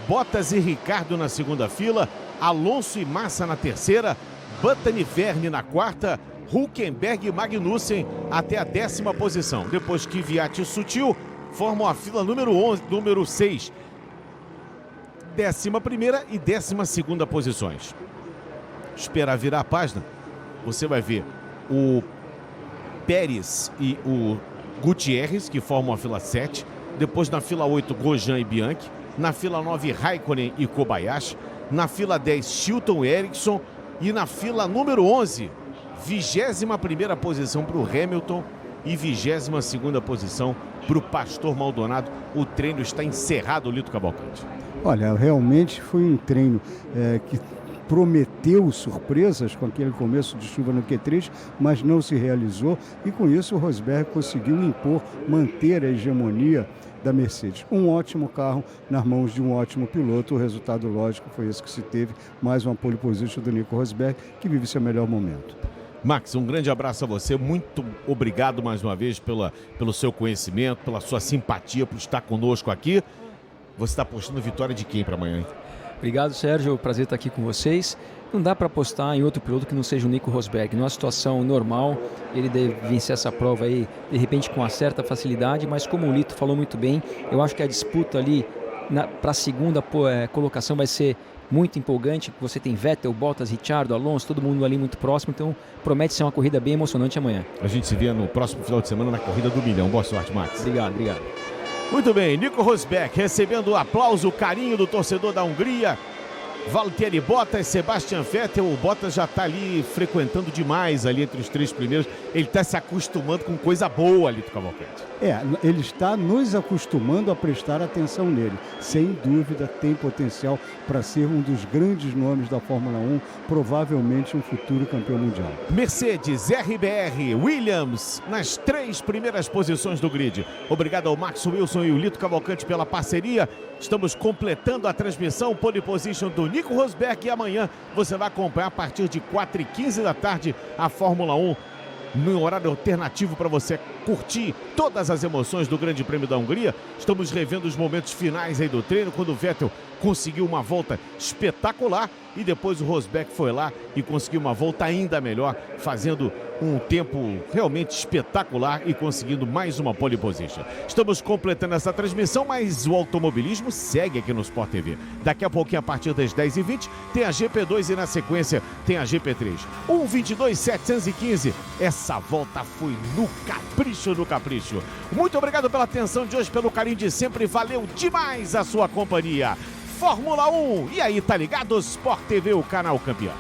Bottas e Ricciardo na segunda fila, Alonso e Massa na terceira, Button e Verne na quarta, Hülkenberg e Magnussen até a 10ª posição. Depois Kvyat e Sutil formam a fila número 6. 11ª e 12ª posições. Esperar virar a página, você vai ver o Pérez e o Gutierrez, que formam a fila 7. Depois na fila 8, Grosjean e Bianchi. Na fila 9, Raikkonen e Kobayashi. Na fila 10, Chilton e Ericsson. E na fila número 11, 21ª posição para o Hamilton e 22ª posição para o Pastor Maldonado. O treino está encerrado, Lito Cavalcante. Olha, realmente foi um treino que prometeu surpresas com aquele começo de chuva no Q3, mas não se realizou, e com isso o Rosberg conseguiu manter a hegemonia da Mercedes. Um ótimo carro nas mãos de um ótimo piloto. O resultado lógico foi esse que se teve, mais uma pole position do Nico Rosberg, que vive seu melhor momento. Max, um grande abraço a você, muito obrigado mais uma vez pelo seu conhecimento, pela sua simpatia, por estar conosco aqui. Você está apostando vitória de quem para amanhã, hein? Obrigado, Sérgio. É um prazer estar aqui com vocês. Não dá para apostar em outro piloto que não seja o Nico Rosberg. Numa situação normal, ele deve vencer essa prova aí, de repente, com uma certa facilidade, mas como o Lito falou muito bem, eu acho que a disputa ali para a segunda colocação vai ser muito empolgante. Você tem Vettel, Bottas, Ricciardo, Alonso, todo mundo ali muito próximo, então promete ser uma corrida bem emocionante amanhã. A gente se vê no próximo final de semana na Corrida do Milhão. Boa sorte, Max. Obrigado. Muito bem, Nico Rosberg recebendo o aplauso, o carinho do torcedor da Hungria. Valtteri Bottas, Sebastian Vettel. O Bottas já está ali frequentando demais ali entre os 3 primeiros. Ele está se acostumando com coisa boa ali do Cavalcante. Ele está nos acostumando a prestar atenção nele. Sem dúvida tem potencial para ser um dos grandes nomes da Fórmula 1, provavelmente um futuro campeão mundial. Mercedes, RBR, Williams nas 3 primeiras posições do grid. Obrigado ao Max Wilson e o Lito Cavalcante pela parceria. Estamos completando a transmissão pole position do Nico Rosberg, e amanhã você vai acompanhar a partir de 4h15 da tarde a Fórmula 1 no horário alternativo para você curtir todas as emoções do Grande Prêmio da Hungria. Estamos revendo os momentos finais aí do treino, quando o Vettel conseguiu uma volta espetacular e depois o Rosberg foi lá e conseguiu uma volta ainda melhor, fazendo um tempo realmente espetacular e conseguindo mais uma pole position. Estamos completando essa transmissão, mas o automobilismo segue aqui no Sport TV. Daqui a pouquinho, a partir das 10h20, tem a GP2 e na sequência tem a GP3. 1:22.715. Essa volta foi no capricho. Muito obrigado pela atenção de hoje, pelo carinho de sempre. Valeu demais a sua companhia. Fórmula 1, e aí, tá ligado? Sport TV, o canal campeão.